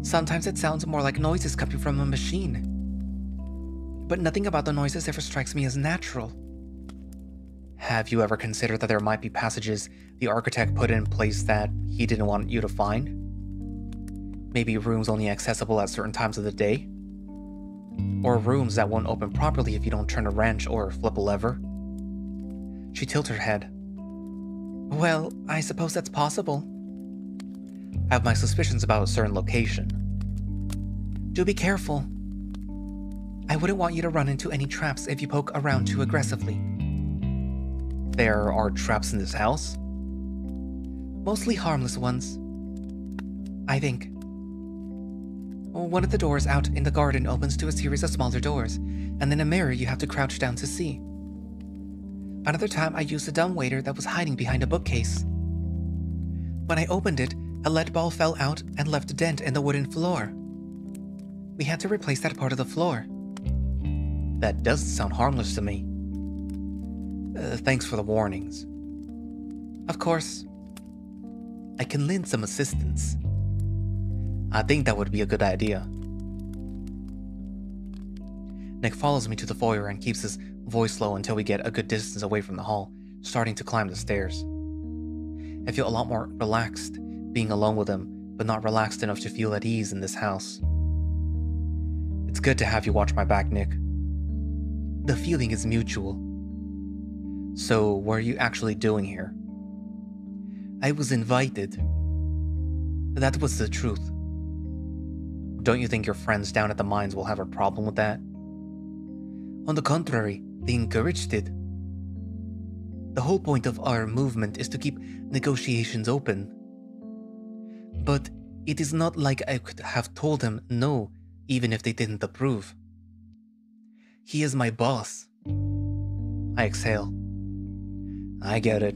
Sometimes it sounds more like noises coming from a machine. But nothing about the noises ever strikes me as natural. Have you ever considered that there might be passages the architect put in place that he didn't want you to find? Maybe rooms only accessible at certain times of the day? Or rooms that won't open properly if you don't turn a wrench or flip a lever? She tilts her head. Well, I suppose that's possible. I have my suspicions about a certain location. Do be careful. I wouldn't want you to run into any traps if you poke around too aggressively. There are traps in this house? Mostly harmless ones, I think. One of the doors out in the garden opens to a series of smaller doors, and then a mirror you have to crouch down to see. Another time I used a dumbwaiter that was hiding behind a bookcase. When I opened it, a lead ball fell out and left a dent in the wooden floor. We had to replace that part of the floor. That doesn't sound harmless to me. Thanks for the warnings. Of course. I can lend some assistance. I think that would be a good idea. Nick follows me to the foyer and keeps his voice low until we get a good distance away from the hall, starting to climb the stairs. I feel a lot more relaxed being alone with him, but not relaxed enough to feel at ease in this house. It's good to have you watch my back, Nick. The feeling is mutual. So, what are you actually doing here? I was invited. That was the truth. Don't you think your friends down at the mines will have a problem with that? On the contrary, they encouraged it. The whole point of our movement is to keep negotiations open. But it is not like I could have told them no, even if they didn't approve. He is my boss. I exhale. I get it.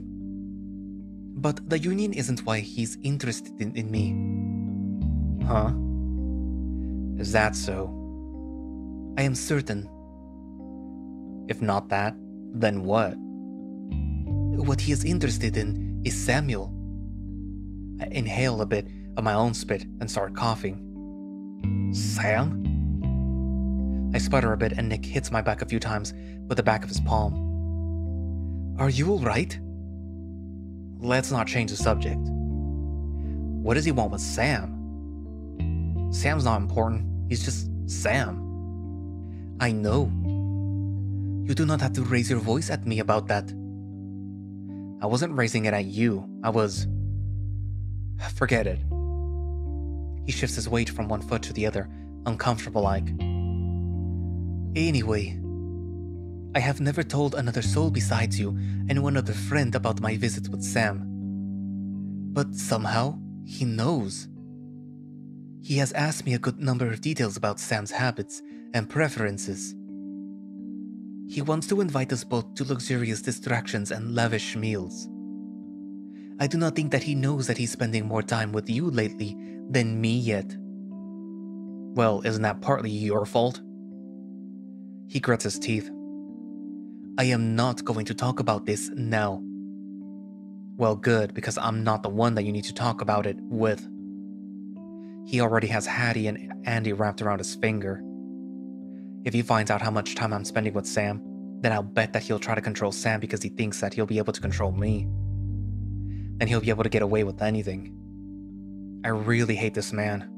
But the union isn't why he's interested in me. Huh? Is that so? I am certain. If not that, then what? What he is interested in is Samuel. I inhale a bit of my own spit and start coughing. Sam? I sputter a bit and Nick hits my back a few times with the back of his palm. Are you alright? Let's not change the subject. What does he want with Sam? Sam's not important, he's just Sam. I know. You do not have to raise your voice at me about that. I wasn't raising it at you, I was... Forget it. He shifts his weight from one foot to the other, uncomfortable-like. Anyway, I have never told another soul besides you and one other friend about my visit with Sam. But somehow, he knows. He has asked me a good number of details about Sam's habits and preferences. He wants to invite us both to luxurious distractions and lavish meals. I do not think that he knows that he's spending more time with you lately than me yet. Well, isn't that partly your fault? He grits his teeth. I am not going to talk about this now. Well, good, because I'm not the one that you need to talk about it with. He already has Hattie and Andy wrapped around his finger. If he finds out how much time I'm spending with Sam, then I'll bet that he'll try to control Sam because he thinks that he'll be able to control me. Then he'll be able to get away with anything. I really hate this man.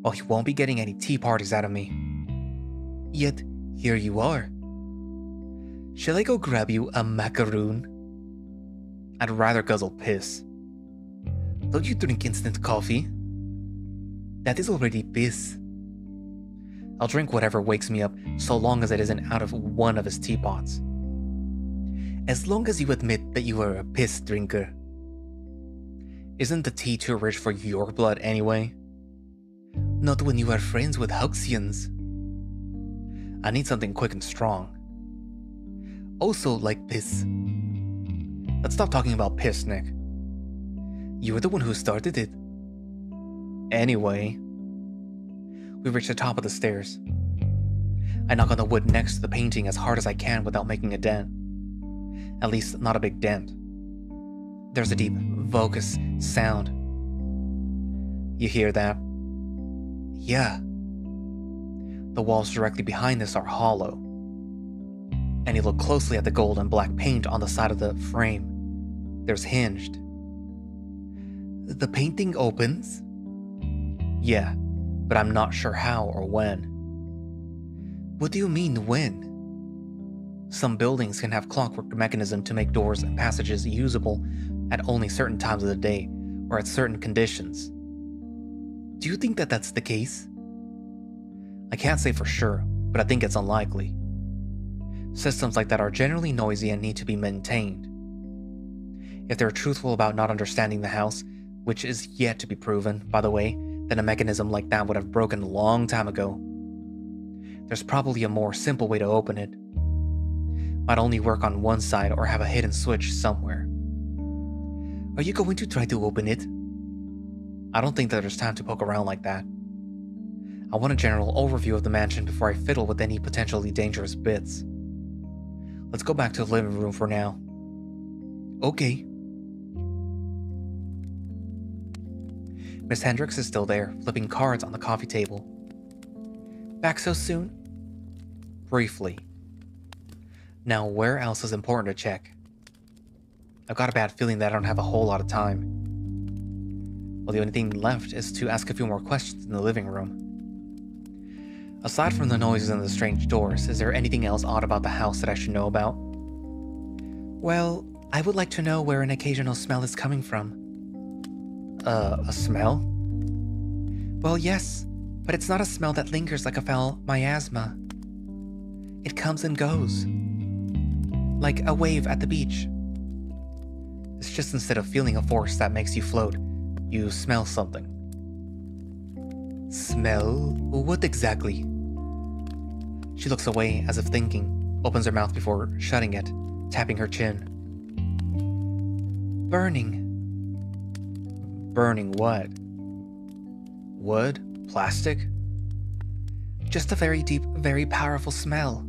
Well, he won't be getting any tea parties out of me. Yet, here you are. Shall I go grab you a macaroon? I'd rather guzzle piss. Don't you drink instant coffee? That is already piss. I'll drink whatever wakes me up, so long as it isn't out of one of his teapots. As long as you admit that you are a piss drinker. Isn't the tea too rich for your blood anyway? Not when you are friends with Huxians. I need something quick and strong. Also like piss. Let's stop talking about piss, Nick. You were the one who started it. Anyway, we reach the top of the stairs. I knock on the wood next to the painting as hard as I can without making a dent. At least, not a big dent. There's a deep, vocus sound. You hear that? Yeah. The walls directly behind us are hollow. And you look closely at the gold and black paint on the side of the frame. There's hinged. The painting opens? Yeah, but I'm not sure how or when. What do you mean, when? Some buildings can have clockwork mechanism to make doors and passages usable at only certain times of the day or at certain conditions. Do you think that that's the case? I can't say for sure, but I think it's unlikely. Systems like that are generally noisy and need to be maintained. If they're truthful about not understanding the house, which is yet to be proven, by the way, then a mechanism like that would have broken a long time ago. There's probably a more simple way to open it. Might only work on one side or have a hidden switch somewhere. Are you going to try to open it? I don't think that there's time to poke around like that. I want a general overview of the mansion before I fiddle with any potentially dangerous bits. Let's go back to the living room for now. Okay. Miss Hendricks is still there, flipping cards on the coffee table. Back so soon? Briefly. Now, where else is important to check? I've got a bad feeling that I don't have a whole lot of time. Well, the only thing left is to ask a few more questions in the living room. Aside from the noises and the strange doors, is there anything else odd about the house that I should know about? Well, I would like to know where an occasional smell is coming from. A smell? Well, yes, but it's not a smell that lingers like a foul miasma. It comes and goes. Like a wave at the beach. It's just instead of feeling a force that makes you float, you smell something. Smell? What exactly? She looks away as if thinking, opens her mouth before shutting it, tapping her chin. Burning. Burning what? Wood? Plastic? Just a very deep, very powerful smell.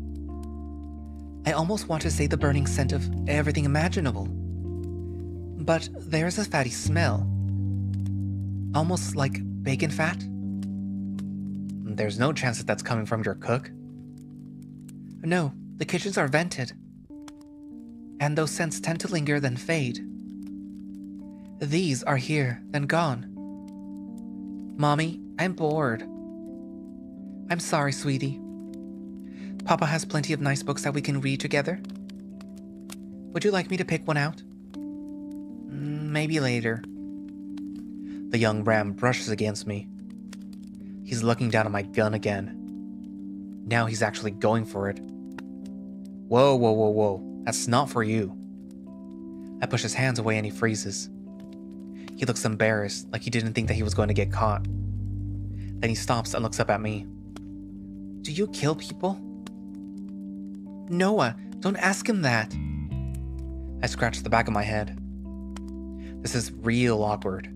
I almost want to say the burning scent of everything imaginable. But there's a fatty smell. Almost like bacon fat. There's no chance that that's coming from your cook. No, the kitchens are vented. And those scents tend to linger then fade. These are here, then gone. Mommy, I'm bored. I'm sorry, sweetie. Papa has plenty of nice books that we can read together. Would you like me to pick one out? Maybe later. The young ram brushes against me. He's looking down at my gun again. Now he's actually going for it. Whoa, whoa, whoa, whoa. That's not for you. I push his hands away and he freezes. He looks embarrassed, like he didn't think that he was going to get caught. Then he stops and looks up at me. Do you kill people? Noah, don't ask him that. I scratch the back of my head. This is real awkward.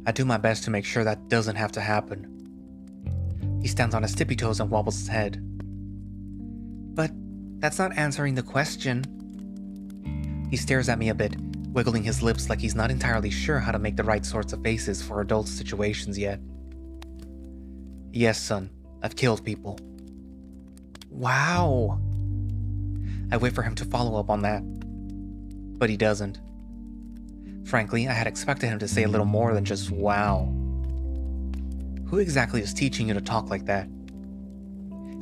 I do my best to make sure that doesn't have to happen. He stands on his tippy toes and wobbles his head. But that's not answering the question. He stares at me a bit, wiggling his lips like he's not entirely sure how to make the right sorts of faces for adult situations yet. Yes, son, I've killed people. Wow. I wait for him to follow up on that. But he doesn't. Frankly, I had expected him to say a little more than just wow. Who exactly is teaching you to talk like that?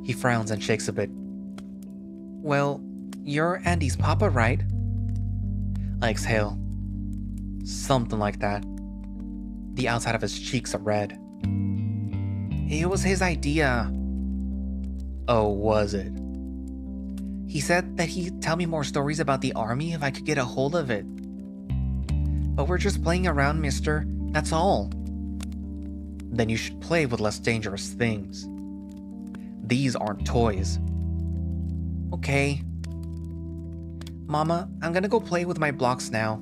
He frowns and shakes a bit. Well, you're Andy's papa, right? I exhale. Something like that. The outside of his cheeks are red. It was his idea. Oh, was it? He said that he'd tell me more stories about the army if I could get a hold of it. But we're just playing around, mister. That's all. Then you should play with less dangerous things. These aren't toys. Okay. Mama, I'm gonna go play with my blocks now.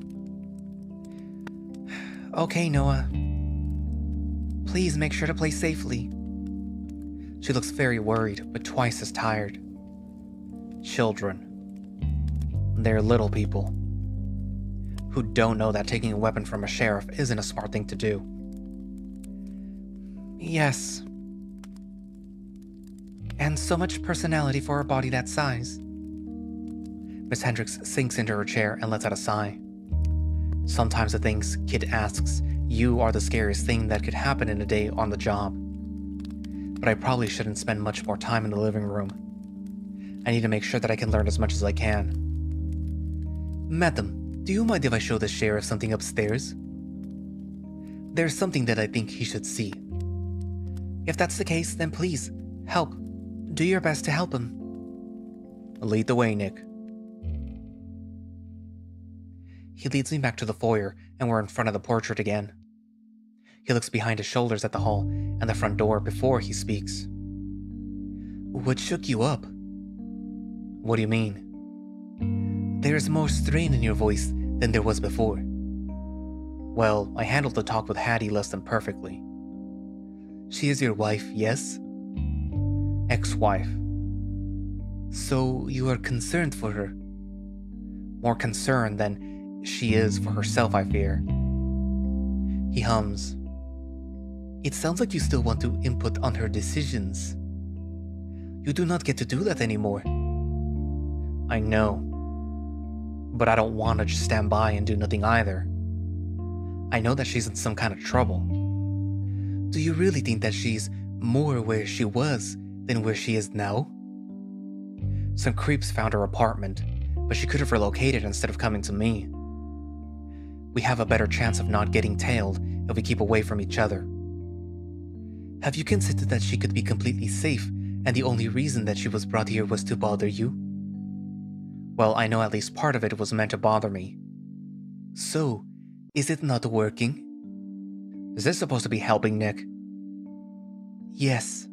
Okay, Noah. Please make sure to play safely. She looks very worried, but twice as tired. Children. They're little people who don't know that taking a weapon from a sheriff isn't a smart thing to do. Yes. And so much personality for a body that size. Miss Hendricks sinks into her chair and lets out a sigh. Sometimes the things Kid asks you are the scariest thing that could happen in a day on the job. But I probably shouldn't spend much more time in the living room. I need to make sure that I can learn as much as I can. Madam, do you mind if I show the sheriff something upstairs? There's something that I think he should see. If that's the case, then please, help. Do your best to help him. Lead the way, Nick. He leads me back to the foyer, and we're in front of the portrait again. He looks behind his shoulders at the hall and the front door before he speaks. What shook you up? What do you mean? There's more strain in your voice than there was before. Well, I handled the talk with Hattie less than perfectly. She is your wife, yes? Ex-wife. So you are concerned for her? More concerned than she is for herself, I fear. He hums. It sounds like you still want to input on her decisions. You do not get to do that anymore. I know. But I don't want to just stand by and do nothing either. I know that she's in some kind of trouble. Do you really think that she's more where she was than where she is now? Some creeps found her apartment, but she could have relocated instead of coming to me. We have a better chance of not getting tailed if we keep away from each other. Have you considered that she could be completely safe and the only reason that she was brought here was to bother you? Well, I know at least part of it was meant to bother me. So, is it not working? Is this supposed to be helping, Nick? Yes.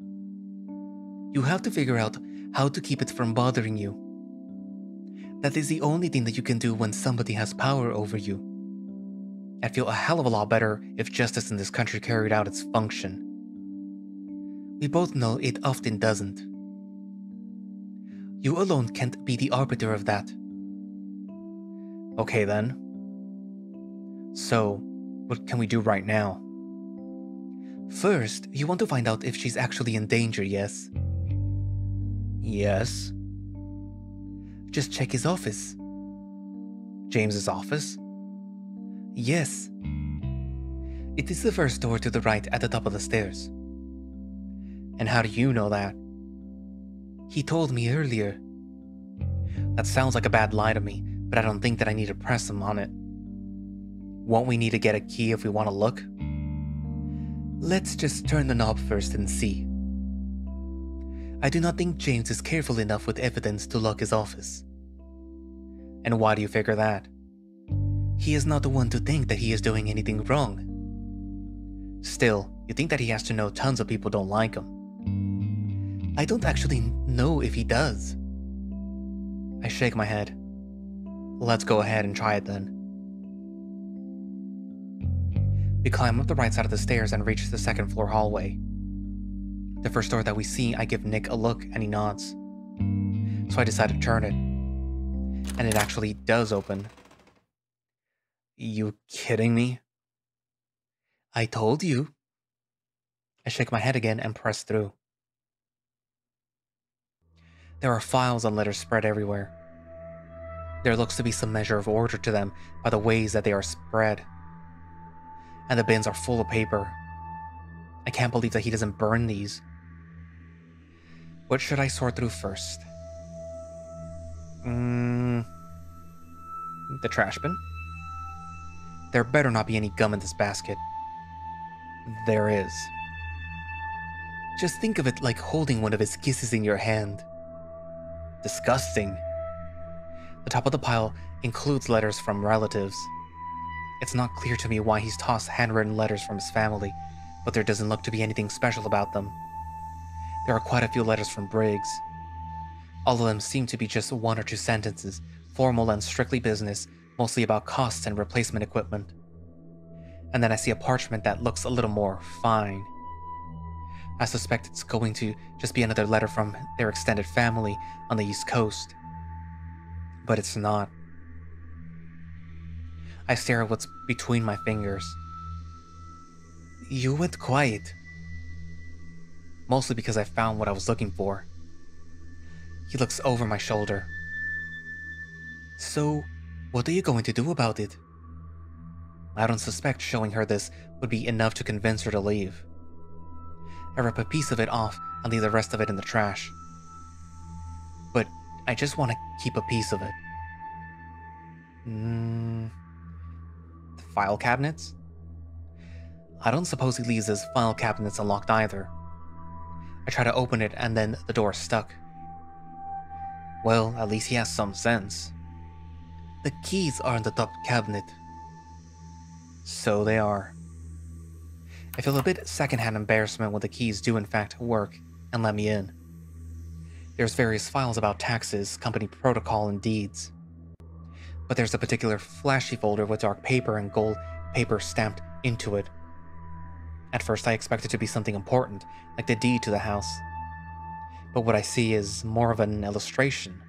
You have to figure out how to keep it from bothering you. That is the only thing that you can do when somebody has power over you. I'd feel a hell of a lot better if justice in this country carried out its function. We both know it often doesn't. You alone can't be the arbiter of that. Okay then. So, what can we do right now? First, you want to find out if she's actually in danger, yes? Yes. Just check his office. James's office? Yes. It is the first door to the right at the top of the stairs. And how do you know that? He told me earlier. That sounds like a bad lie to me, but I don't think that I need to press him on it. Won't we need to get a key if we want to look? Let's just turn the knob first and see. I do not think James is careful enough with evidence to lock his office. And why do you figure that? He is not the one to think that he is doing anything wrong. Still, you think that he has to know tons of people don't like him. I don't actually know if he does. I shake my head. Let's go ahead and try it then. We climb up the right side of the stairs and reach the second floor hallway. The first door that we see, I give Nick a look and he nods. So I decide to turn it. And it actually does open. You kidding me? I told you. I shake my head again and press through. There are files and letters spread everywhere. There looks to be some measure of order to them by the ways that they are spread. And the bins are full of paper. I can't believe that he doesn't burn these. What should I sort through first? The trash bin? There better not be any gum in this basket. There is. Just think of it like holding one of his kisses in your hand. Disgusting. The top of the pile includes letters from relatives. It's not clear to me why he's tossed handwritten letters from his family, but there doesn't look to be anything special about them. There are quite a few letters from Briggs. All of them seem to be just 1 or 2 sentences, formal and strictly business, mostly about costs and replacement equipment. And then I see a parchment that looks a little more fine. I suspect it's going to just be another letter from their extended family on the East Coast. But it's not. I stare at what's between my fingers. You went quiet. Mostly because I found what I was looking for. He looks over my shoulder. So, what are you going to do about it? I don't suspect showing her this would be enough to convince her to leave. I rip a piece of it off and leave the rest of it in the trash. But I just want to keep a piece of it. The file cabinets? I don't suppose he leaves his file cabinets unlocked either. I try to open it and then the door is stuck. Well, at least he has some sense. The keys are in the top cabinet. So they are. I feel a bit secondhand embarrassment when the keys do in fact work and let me in. There's various files about taxes, company protocol, and deeds. But there's a particular flashy folder with dark paper and gold paper stamped into it. At first I expect it to be something important, like the deed to the house. But what I see is more of an illustration.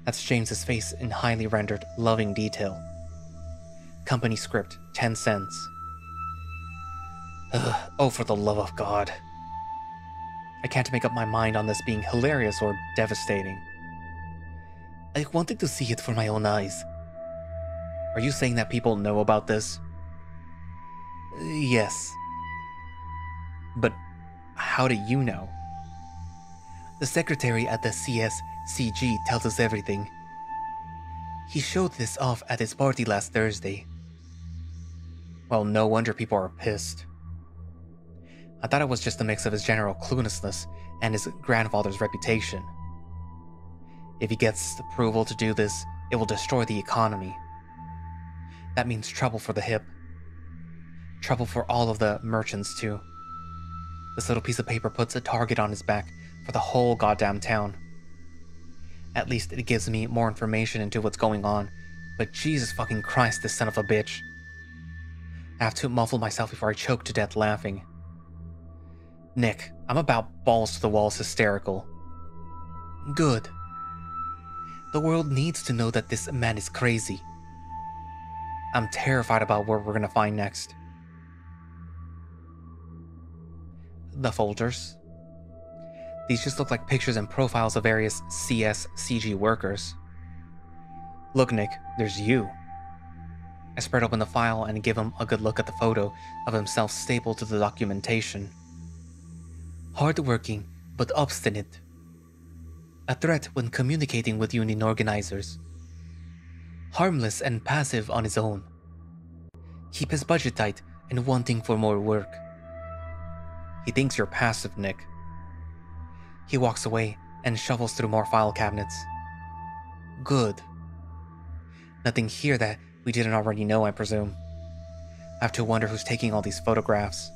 That's James's face in highly rendered, loving detail. Company script, 10 cents. Oh, for the love of God. I can't make up my mind on this being hilarious or devastating. I wanted to see it for my own eyes. Are you saying that people know about this? Yes. But how do you know? The secretary at the CSCG tells us everything. He showed this off at his party last Thursday. Well, no wonder people are pissed. I thought it was just a mix of his general cluelessness and his grandfather's reputation. If he gets approval to do this, it will destroy the economy. That means trouble for the hip. Trouble for all of the merchants, too. This little piece of paper puts a target on his back for the whole goddamn town. At least it gives me more information into what's going on, but Jesus fucking Christ, this son of a bitch. I have to muffle myself before I choke to death laughing. Nick, I'm about balls to the walls hysterical. Good. The world needs to know that this man is crazy. I'm terrified about what we're gonna find next. The folders. These just look like pictures and profiles of various CSCG workers. Look, Nick, there's you. I spread open the file and give him a good look at the photo of himself stapled to the documentation. Hardworking, but obstinate. A threat when communicating with union organizers. Harmless and passive on his own. Keep his budget tight and wanting for more work. He thinks you're passive, Nick. He walks away and shuffles through more file cabinets. Good. Nothing here that we didn't already know, I presume. I have to wonder who's taking all these photographs.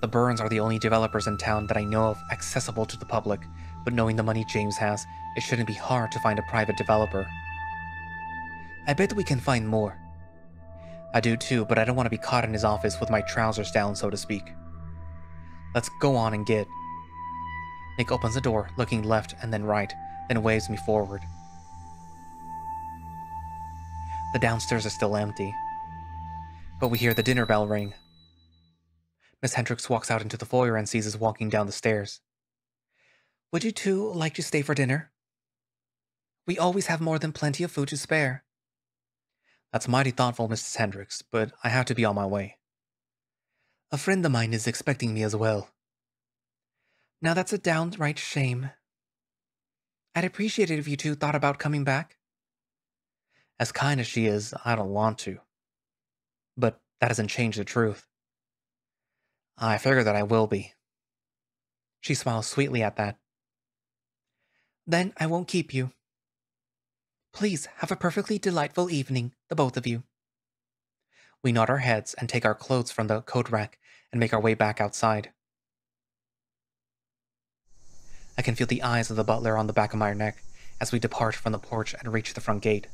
The Burns are the only developers in town that I know of accessible to the public, but knowing the money James has, it shouldn't be hard to find a private developer. I bet we can find more. I do too, but I don't want to be caught in his office with my trousers down, so to speak. Let's go on and get. Nick opens the door, looking left and then right, then waves me forward. The downstairs is still empty, but we hear the dinner bell ring. Miss Hendricks walks out into the foyer and sees us walking down the stairs. Would you two like to stay for dinner? We always have more than plenty of food to spare. That's mighty thoughtful, Mrs. Hendricks, but I have to be on my way. A friend of mine is expecting me as well. Now that's a downright shame. I'd appreciate it if you two thought about coming back. As kind as she is, I don't want to. But that doesn't change the truth. I figure that I will be. She smiles sweetly at that. Then I won't keep you. Please have a perfectly delightful evening, the both of you. We nod our heads and take our clothes from the coat rack and make our way back outside. I can feel the eyes of the butler on the back of my neck as we depart from the porch and reach the front gate.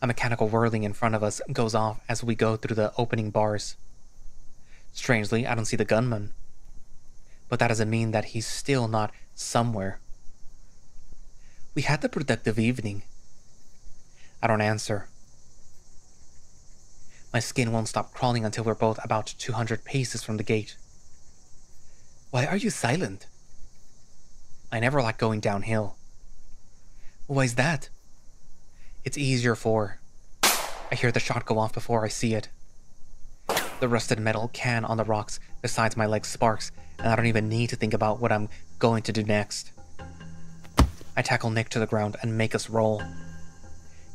A mechanical whirling in front of us goes off as we go through the opening bars. Strangely, I don't see the gunman. But that doesn't mean that he's still not somewhere. We had a productive evening. I don't answer. My skin won't stop crawling until we're both about 200 paces from the gate. Why are you silent? I never like going downhill. Why's that? It's easier for... I hear the shot go off before I see it. The rusted metal can on the rocks beside my leg sparks, and I don't even need to think about what I'm going to do next. I tackle Nick to the ground and make us roll.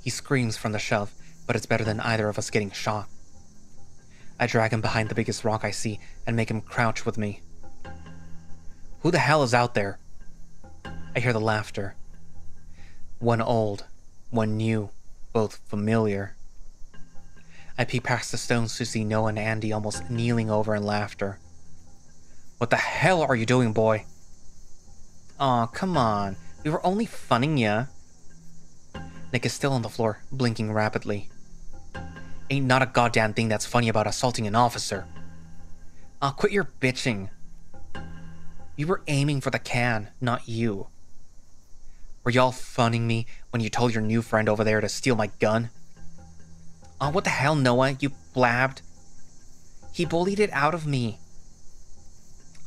He screams from the shove, but it's better than either of us getting shot. I drag him behind the biggest rock I see and make him crouch with me. Who the hell is out there? I hear the laughter. One old, one new, both familiar. I peek past the stones to see Noah and Andy almost kneeling over in laughter. What the hell are you doing, boy? Aw, come on. We were only funning ya. Nick is still on the floor, blinking rapidly. Ain't not a goddamn thing that's funny about assaulting an officer. Aw, quit your bitching. You were aiming for the can, not you. Were y'all funning me when you told your new friend over there to steal my gun? Aw, what the hell, Noah? You blabbed. He bullied it out of me.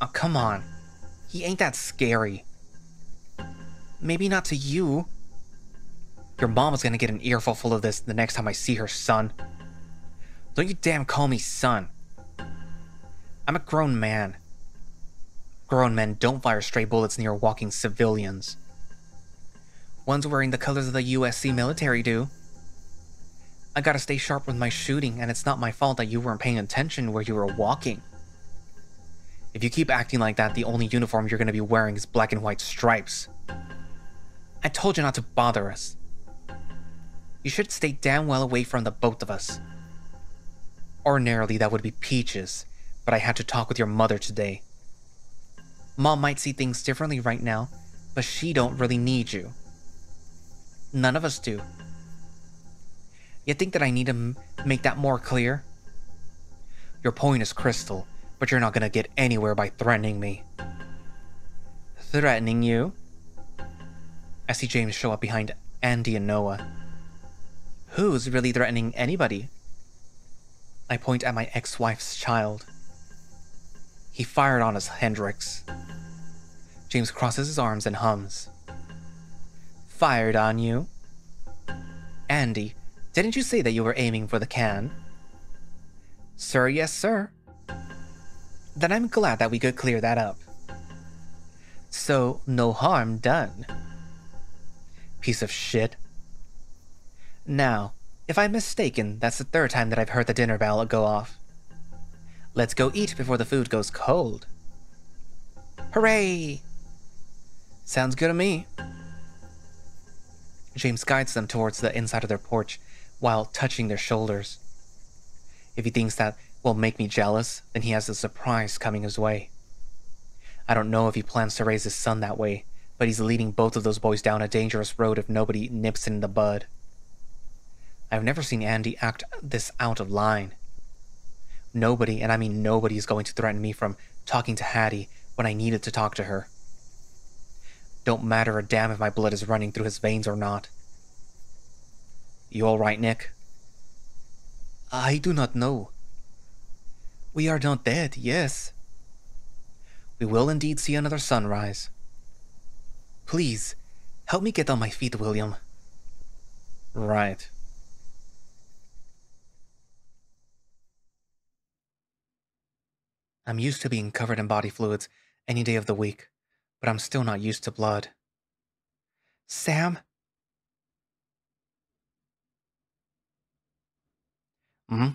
Oh, come on. He ain't that scary. Maybe not to you. Your mom is gonna get an earful full of this the next time I see her, son. Don't you damn call me son. I'm a grown man. Grown men don't fire stray bullets near walking civilians. Ones wearing the colors of the USC military do. I gotta stay sharp with my shooting, and it's not my fault that you weren't paying attention where you were walking. If you keep acting like that, the only uniform you're gonna be wearing is black and white stripes. I told you not to bother us. You should stay damn well away from the both of us. Ordinarily, that would be Peaches, but I had to talk with your mother today. Mom might see things differently right now, but she don't really need you. None of us do. You think that I need to make that more clear? Your point is crystal, but you're not gonna get anywhere by threatening me. Threatening you? I see James show up behind Andy and Noah. Who's really threatening anybody? I point at my ex-wife's child. He fired on us, Hendricks. James crosses his arms and hums. Fired on you? Andy, didn't you say that you were aiming for the can? Sir, yes, sir. Then I'm glad that we could clear that up. So, no harm done. Piece of shit. Now, if I'm mistaken, that's the third time that I've heard the dinner bell go off. Let's go eat before the food goes cold. Hooray! Sounds good to me. James guides them towards the inside of their porch while touching their shoulders. If he thinks that will make me jealous, then he has a surprise coming his way. I don't know if he plans to raise his son that way, but he's leading both of those boys down a dangerous road if nobody nips it in the bud. I've never seen Andy act this out of line. Nobody, and I mean nobody, is going to threaten me from talking to Hattie when I needed to talk to her. Don't matter a damn if my blood is running through his veins or not. You alright, Nick? I do not know. We are not dead, yes. We will indeed see another sunrise. Please, help me get on my feet, William. Right. I'm used to being covered in body fluids any day of the week, but I'm still not used to blood. Sam? Hmm?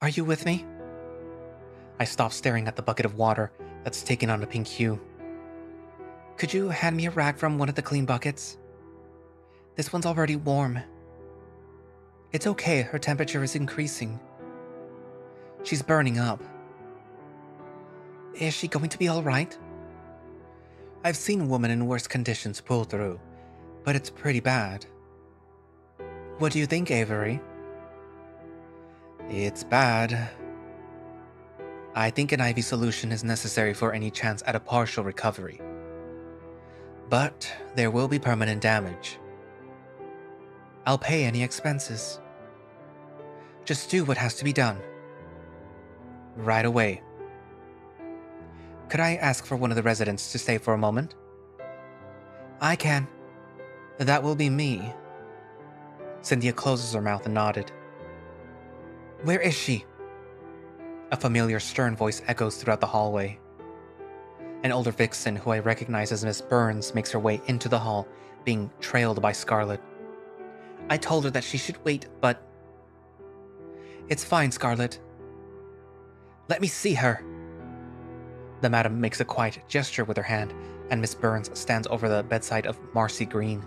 Are you with me? I stop staring at the bucket of water that's taken on a pink hue. Could you hand me a rag from one of the clean buckets? This one's already warm. It's okay, her temperature is increasing. She's burning up. Is she going to be alright? I've seen women in worse conditions pull through, but it's pretty bad. What do you think, Avery? It's bad. I think an IV solution is necessary for any chance at a partial recovery. But there will be permanent damage. I'll pay any expenses. Just do what has to be done. Right away. Could I ask for one of the residents to stay for a moment? I can. That will be me. Cynthia closes her mouth and nodded. Where is she? A familiar stern voice echoes throughout the hallway. An older vixen who I recognize as Miss Burns makes her way into the hall, being trailed by Scarlet. I told her that she should wait, but... It's fine, Scarlet. Let me see her. The madam makes a quiet gesture with her hand, and Miss Burns stands over the bedside of Marcy Green.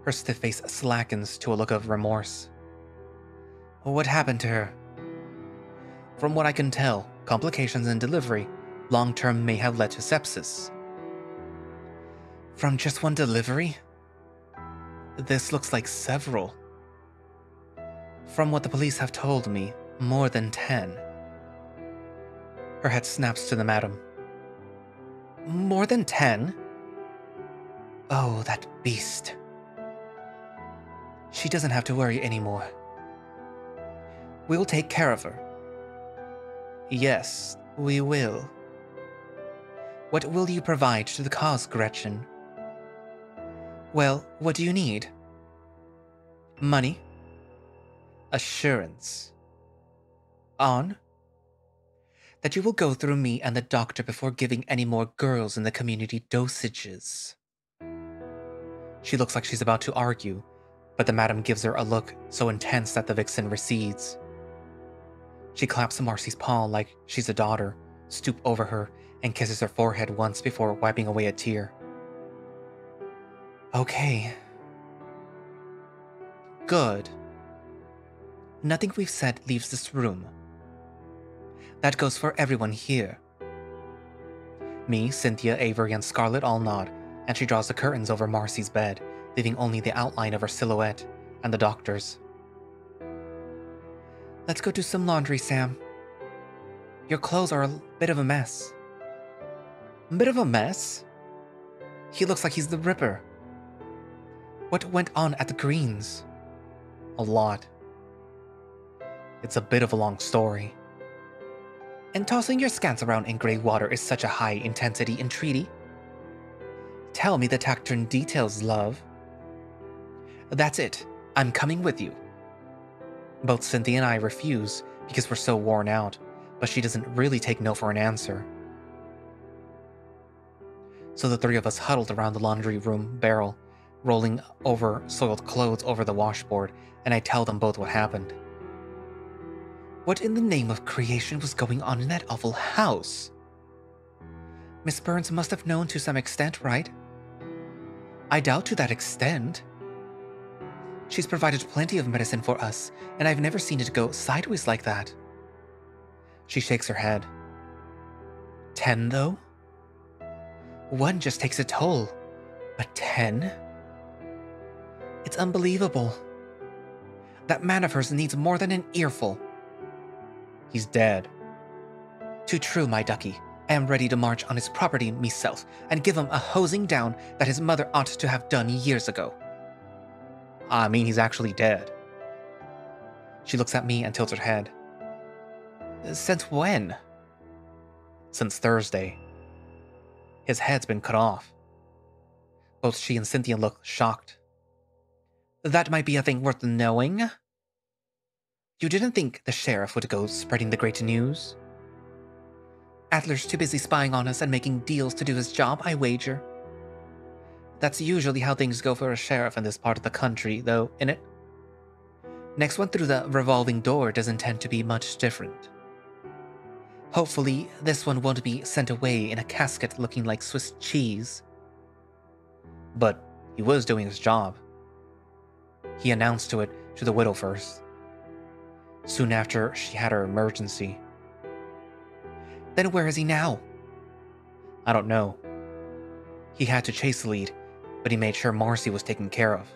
Her stiff face slackens to a look of remorse. What happened to her? From what I can tell, complications in delivery, long-term may have led to sepsis. From just one delivery? This looks like several. From what the police have told me, more than 10. Her head snaps to the madam. More than 10? Oh, that beast. She doesn't have to worry anymore. We'll take care of her. Yes, we will. What will you provide to the cause, Gretchen? Well, what do you need? Money? Assurance. On? That you will go through me and the doctor before giving any more girls in the community dosages. She looks like she's about to argue, but the madam gives her a look so intense that the vixen recedes. She claps Marcy's paw like she's a daughter, stoops over her, and kisses her forehead once before wiping away a tear. Okay. Good. Nothing we've said leaves this room. That goes for everyone here. Me, Cynthia, Avery, and Scarlet all nod, and she draws the curtains over Marcy's bed, leaving only the outline of her silhouette and the doctor's. Let's go do some laundry, Sam. Your clothes are a bit of a mess. A bit of a mess? He looks like he's the Ripper. What went on at the Greens? A lot. It's a bit of a long story. And tossing your scants around in grey water is such a high-intensity entreaty? Tell me the taciturn details, love. That's it. I'm coming with you. Both Cynthia and I refuse because we're so worn out, but she doesn't really take no for an answer. So the three of us huddled around the laundry room barrel, rolling over soiled clothes over the washboard, and I tell them both what happened. What in the name of creation was going on in that awful house? Miss Burns must have known to some extent, right? I doubt to that extent. She's provided plenty of medicine for us, and I've never seen it go sideways like that. She shakes her head. 10, though? One just takes a toll, but 10? It's unbelievable. That man of hers needs more than an earful. He's dead. Too true, my ducky. I am ready to march on his property meself and give him a hosing down that his mother ought to have done years ago. I mean, he's actually dead. She looks at me and tilts her head. Since when? Since Thursday. His head's been cut off. Both she and Cynthia look shocked. That might be a thing worth knowing. You didn't think the sheriff would go spreading the great news? Adler's too busy spying on us and making deals to do his job, I wager. That's usually how things go for a sheriff in this part of the country, though, innit? Next one through the revolving door doesn't tend to be much different. Hopefully, this one won't be sent away in a casket looking like Swiss cheese. But he was doing his job. He announced to the widow first. Soon after, she had her emergency. Then where is he now? I don't know. He had to chase the lead, but he made sure Marcy was taken care of.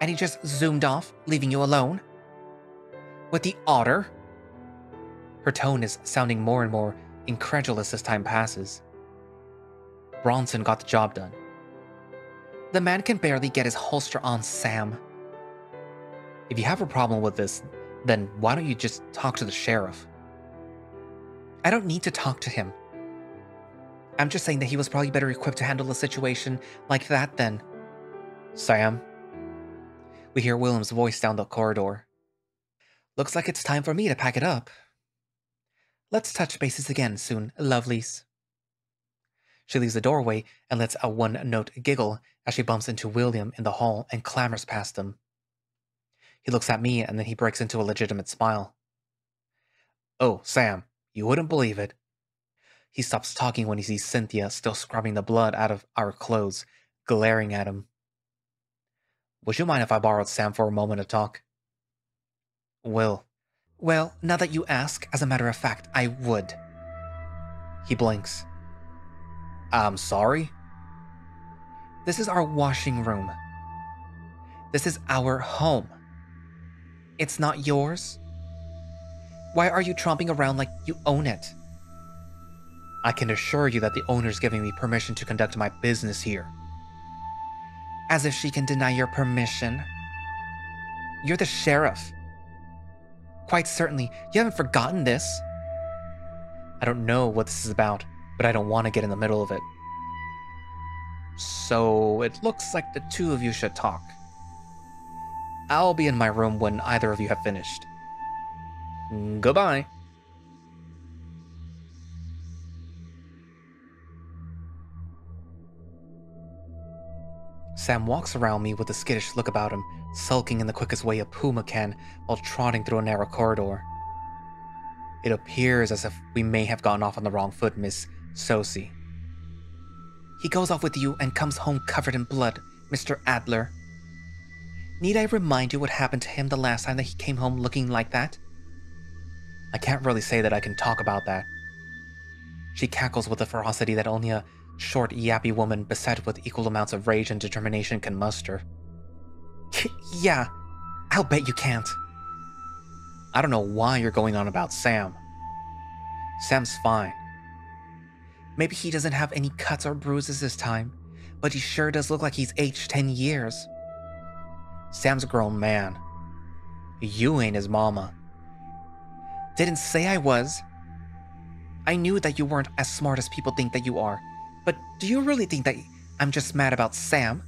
And he just zoomed off, leaving you alone? With the otter? Her tone is sounding more and more incredulous as time passes. Bronson got the job done. The man can barely get his holster on Sam. If you have a problem with this, then why don't you just talk to the sheriff? I don't need to talk to him. I'm just saying that he was probably better equipped to handle a situation like that than... Sam? We hear William's voice down the corridor. Looks like it's time for me to pack it up. Let's touch bases again soon, lovelies. She leaves the doorway and lets a one-note giggle as she bumps into William in the hall and clambers past him. He looks at me and then he breaks into a legitimate smile. Oh, Sam, you wouldn't believe it. He stops talking when he sees Cynthia still scrubbing the blood out of our clothes, glaring at him. Would you mind if I borrowed Sam for a moment to talk? Will. Well, now that you ask, as a matter of fact, I would. He blinks. I'm sorry? This is our washing room. This is our home. It's not yours? Why are you tromping around like you own it? I can assure you that the owner's giving me permission to conduct my business here. As if she can deny your permission. You're the sheriff. Quite certainly, you haven't forgotten this. I don't know what this is about, but I don't want to get in the middle of it. So, it looks like the two of you should talk. I'll be in my room when either of you have finished. Goodbye. Sam walks around me with a skittish look about him, sulking in the quickest way a puma can while trotting through a narrow corridor. It appears as if we may have gotten off on the wrong foot, Miss Sosie. He goes off with you and comes home covered in blood, Mr. Adler. Need I remind you what happened to him the last time that he came home looking like that? I can't really say that I can talk about that. She cackles with a ferocity that only a short, yappy woman beset with equal amounts of rage and determination can muster. Yeah, I'll bet you can't. I don't know why you're going on about Sam. Sam's fine. Maybe he doesn't have any cuts or bruises this time, but he sure does look like he's aged 10 years. Sam's a grown man. You ain't his mama. Didn't say I was. I knew that you weren't as smart as people think that you are, but do you really think that I'm just mad about Sam?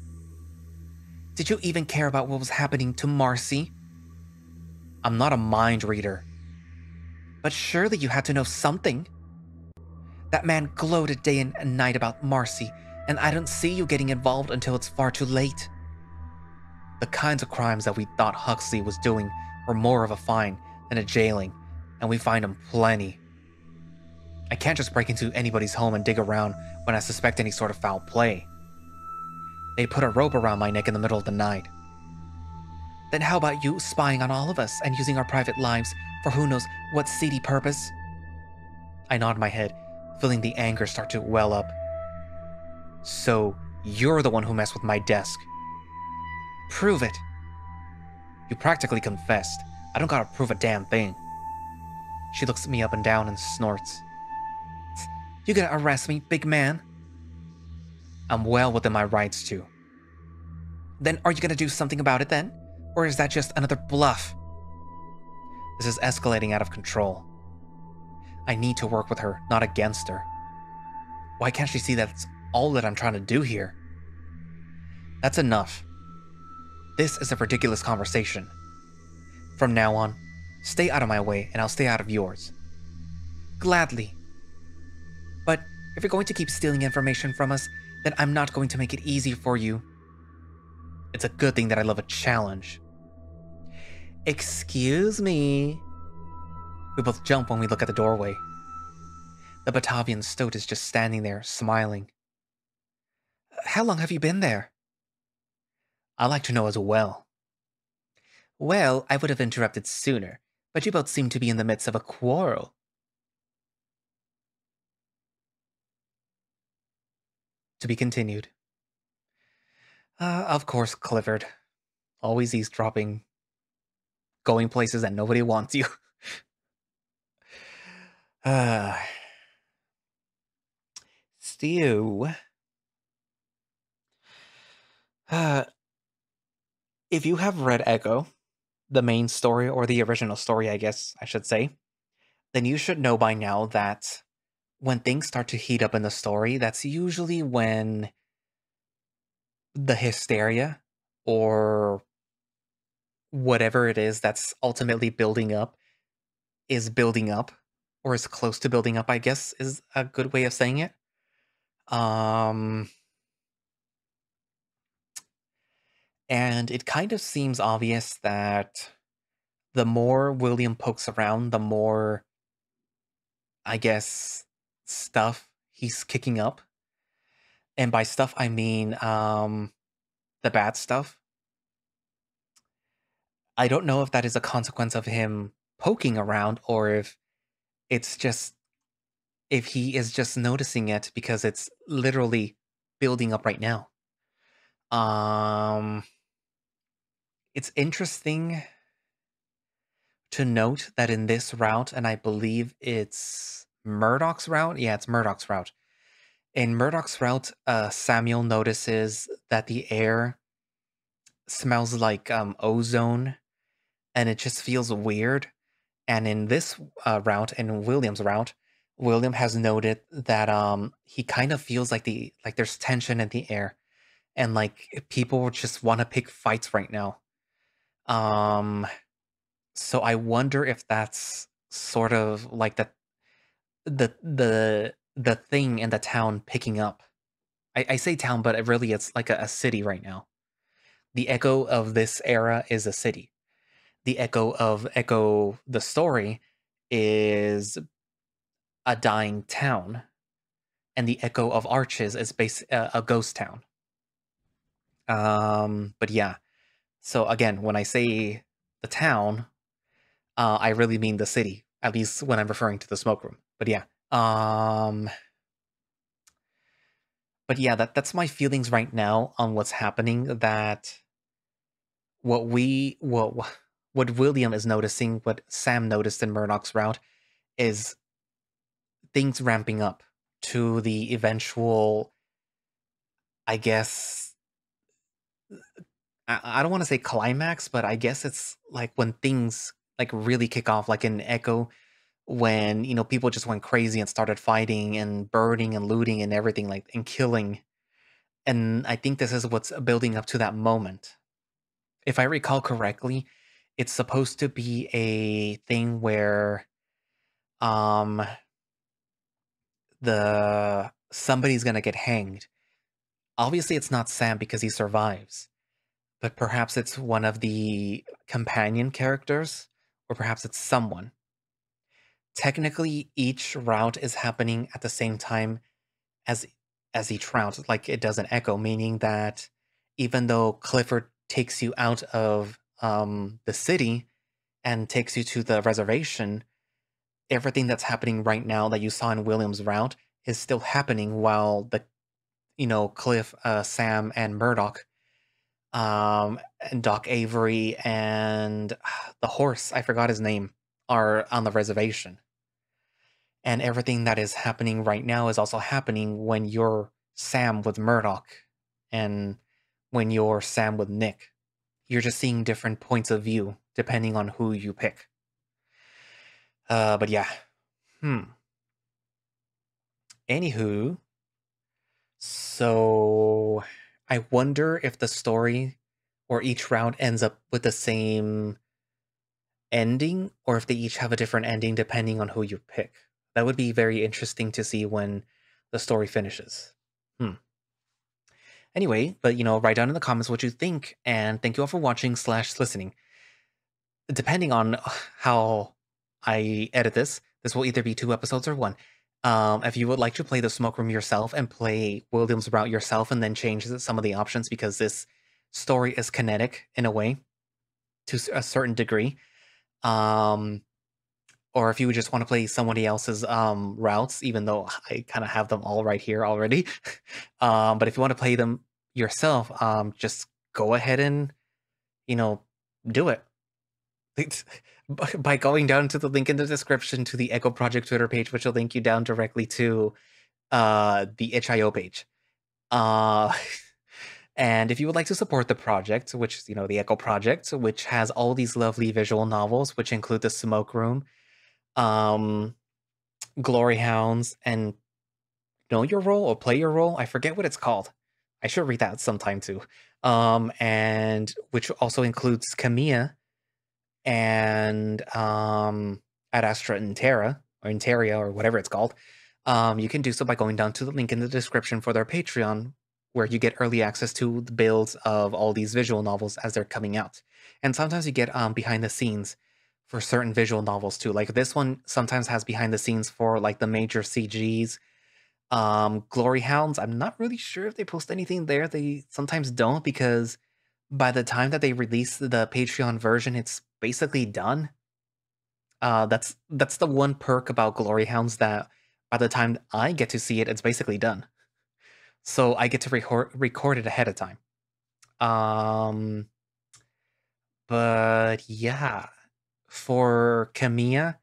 Did you even care about what was happening to Marcy? I'm not a mind reader. But surely you had to know something. That man gloated day and night about Marcy, and I don't see you getting involved until it's far too late. The kinds of crimes that we thought Huxley was doing were more of a fine than a jailing, and we find them plenty. I can't just break into anybody's home and dig around when I suspect any sort of foul play. They'd put a rope around my neck in the middle of the night. Then how about you spying on all of us and using our private lives for who knows what seedy purpose? I nod my head, feeling the anger start to well up. So, you're the one who messed with my desk. Prove it. You practically confessed. I don't gotta prove a damn thing. She looks me up and down and snorts. You gonna arrest me, big man? I'm well within my rights to. Then are you gonna do something about it then? Or is that just another bluff? This is escalating out of control. I need to work with her, not against her. Why can't she see that's all that I'm trying to do here? That's enough. This is a ridiculous conversation. From now on, stay out of my way and I'll stay out of yours. Gladly. But if you're going to keep stealing information from us, then I'm not going to make it easy for you. It's a good thing that I love a challenge. Excuse me. We both jump when we look at the doorway. The Batavian stoat is just standing there, smiling. How long have you been there? I'd like to know as well. Well, I would have interrupted sooner, but you both seem to be in the midst of a quarrel. To be continued. Of course, Clifford. Always eavesdropping. Going places that nobody wants you. Stu. If you have read Echo, the main story, or the original story, I guess I should say, then you should know by now that when things start to heat up in the story, that's usually when the hysteria or whatever it is that's ultimately building up is building up, or is close to building up, I guess is a good way of saying it. And it kind of seems obvious that the more William pokes around, the more, I guess, stuff he's kicking up. And by stuff, I mean the bad stuff. I don't know if that is a consequence of him poking around, or if it's just, if he is just noticing it because it's literally building up right now. It's interesting to note that in this route, and I believe it's Murdoch's route. Yeah, it's Murdoch's route. In Murdoch's route, Samuel notices that the air smells like ozone, and it just feels weird. And in this route, in William's route, William has noted that he kind of feels like there's tension in the air, and like people just want to pick fights right now. So I wonder if that's sort of like the thing in the town picking up. I say town, but really it's like a city right now. The echo of this era is a city. The echo of Echo the story is a dying town, and the echo of Arches is a ghost town. But yeah. So again, when I say the town, I really mean the city, at least when I'm referring to the smoke room. But yeah. But yeah, that's my feelings right now on what's happening. That what what William is noticing, what Sam noticed in Murdoch's route, is things ramping up to the eventual, I guess, I don't want to say climax, but I guess it's like when things like really kick off, like in Echo, when people just went crazy and started fighting and burning and looting and everything, like, and killing. And I think this is what's building up to that moment. If I recall correctly, it's supposed to be a thing where um the somebody's gonna get hanged. Obviously it's not Sam because he survives, but perhaps it's one of the companion characters, or perhaps it's someone. Technically, each route is happening at the same time as each route, like it does an Echo, meaning that even though Clifford takes you out of the city and takes you to the reservation, everything that's happening right now that you saw in William's route is still happening while the Cliff, Sam, and Murdoch, and Doc Avery, and the horse, I forgot his name, are on the reservation. And everything that is happening right now is also happening when you're Sam with Murdoch, and when you're Sam with Nick. You're just seeing different points of view depending on who you pick. But yeah. Anywho, so I wonder if the story or each round ends up with the same ending or if they each have a different ending depending on who you pick. That would be very interesting to see when the story finishes. Anyway, but write down in the comments what you think, and thank you all for watching / listening. Depending on how I edit this will either be 2 episodes or 1. If you would like to play the Smoke Room yourself and play William's route yourself and then change some of the options because this story is kinetic in a way to a certain degree. Or if you just want to play somebody else's routes, even though I kind of have them all right here already. But if you want to play them yourself, just go ahead and, do it. By going down to the link in the description to the Echo Project Twitter page, which will link you down directly to the itch.io page. And if you would like to support the project, which is, the Echo Project, which has all these lovely visual novels, which include the Smoke Room, Glory Hounds, and Know Your Role or Play Your Role. I forget what it's called. I should read that sometime too. And which also includes Kamiya and Ad Astra Intera or Interia or whatever it's called. You can do so by going down to the link in the description for their Patreon, where you get early access to the builds of all these visual novels as they're coming out. And sometimes you get behind the scenes for certain visual novels too. Like this one sometimes has behind the scenes for like the major CGs. Glory Hounds, I'm not really sure if they post anything there. They sometimes don't, because by the time that they release the Patreon version, it's basically done. That's the one perk about Glory Hounds, that by the time I get to see it, it's basically done. So I get to record it ahead of time. But yeah, for Kamiya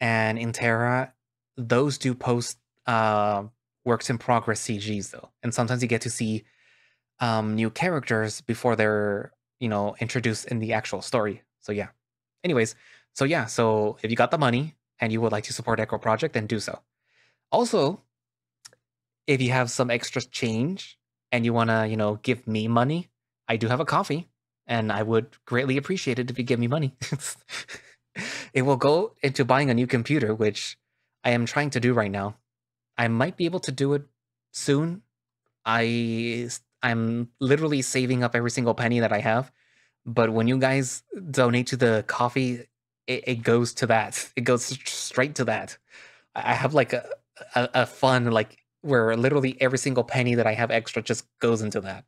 and Intera, those do post works in progress CGs though, and sometimes you get to see new characters before they're introduced in the actual story. So yeah. Anyways, so if you got the money and you would like to support Echo Project, then do so. Also, if you have some extra change and you want to give me money, I do have a coffee, and I would greatly appreciate it if you give me money. It will go into buying a new computer, which I am trying to do right now. I might be able to do it soon. I'm literally saving up every single penny that I have, but when you guys donate to the coffee, it goes to that. It goes straight to that. I have like a fund, like, where literally every single penny that I have extra just goes into that,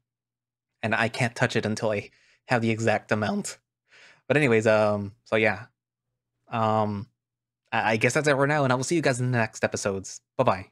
and I can't touch it until I have the exact amount. But anyways, so yeah, I guess that's it for now, and I will see you guys in the next episodes. Bye bye.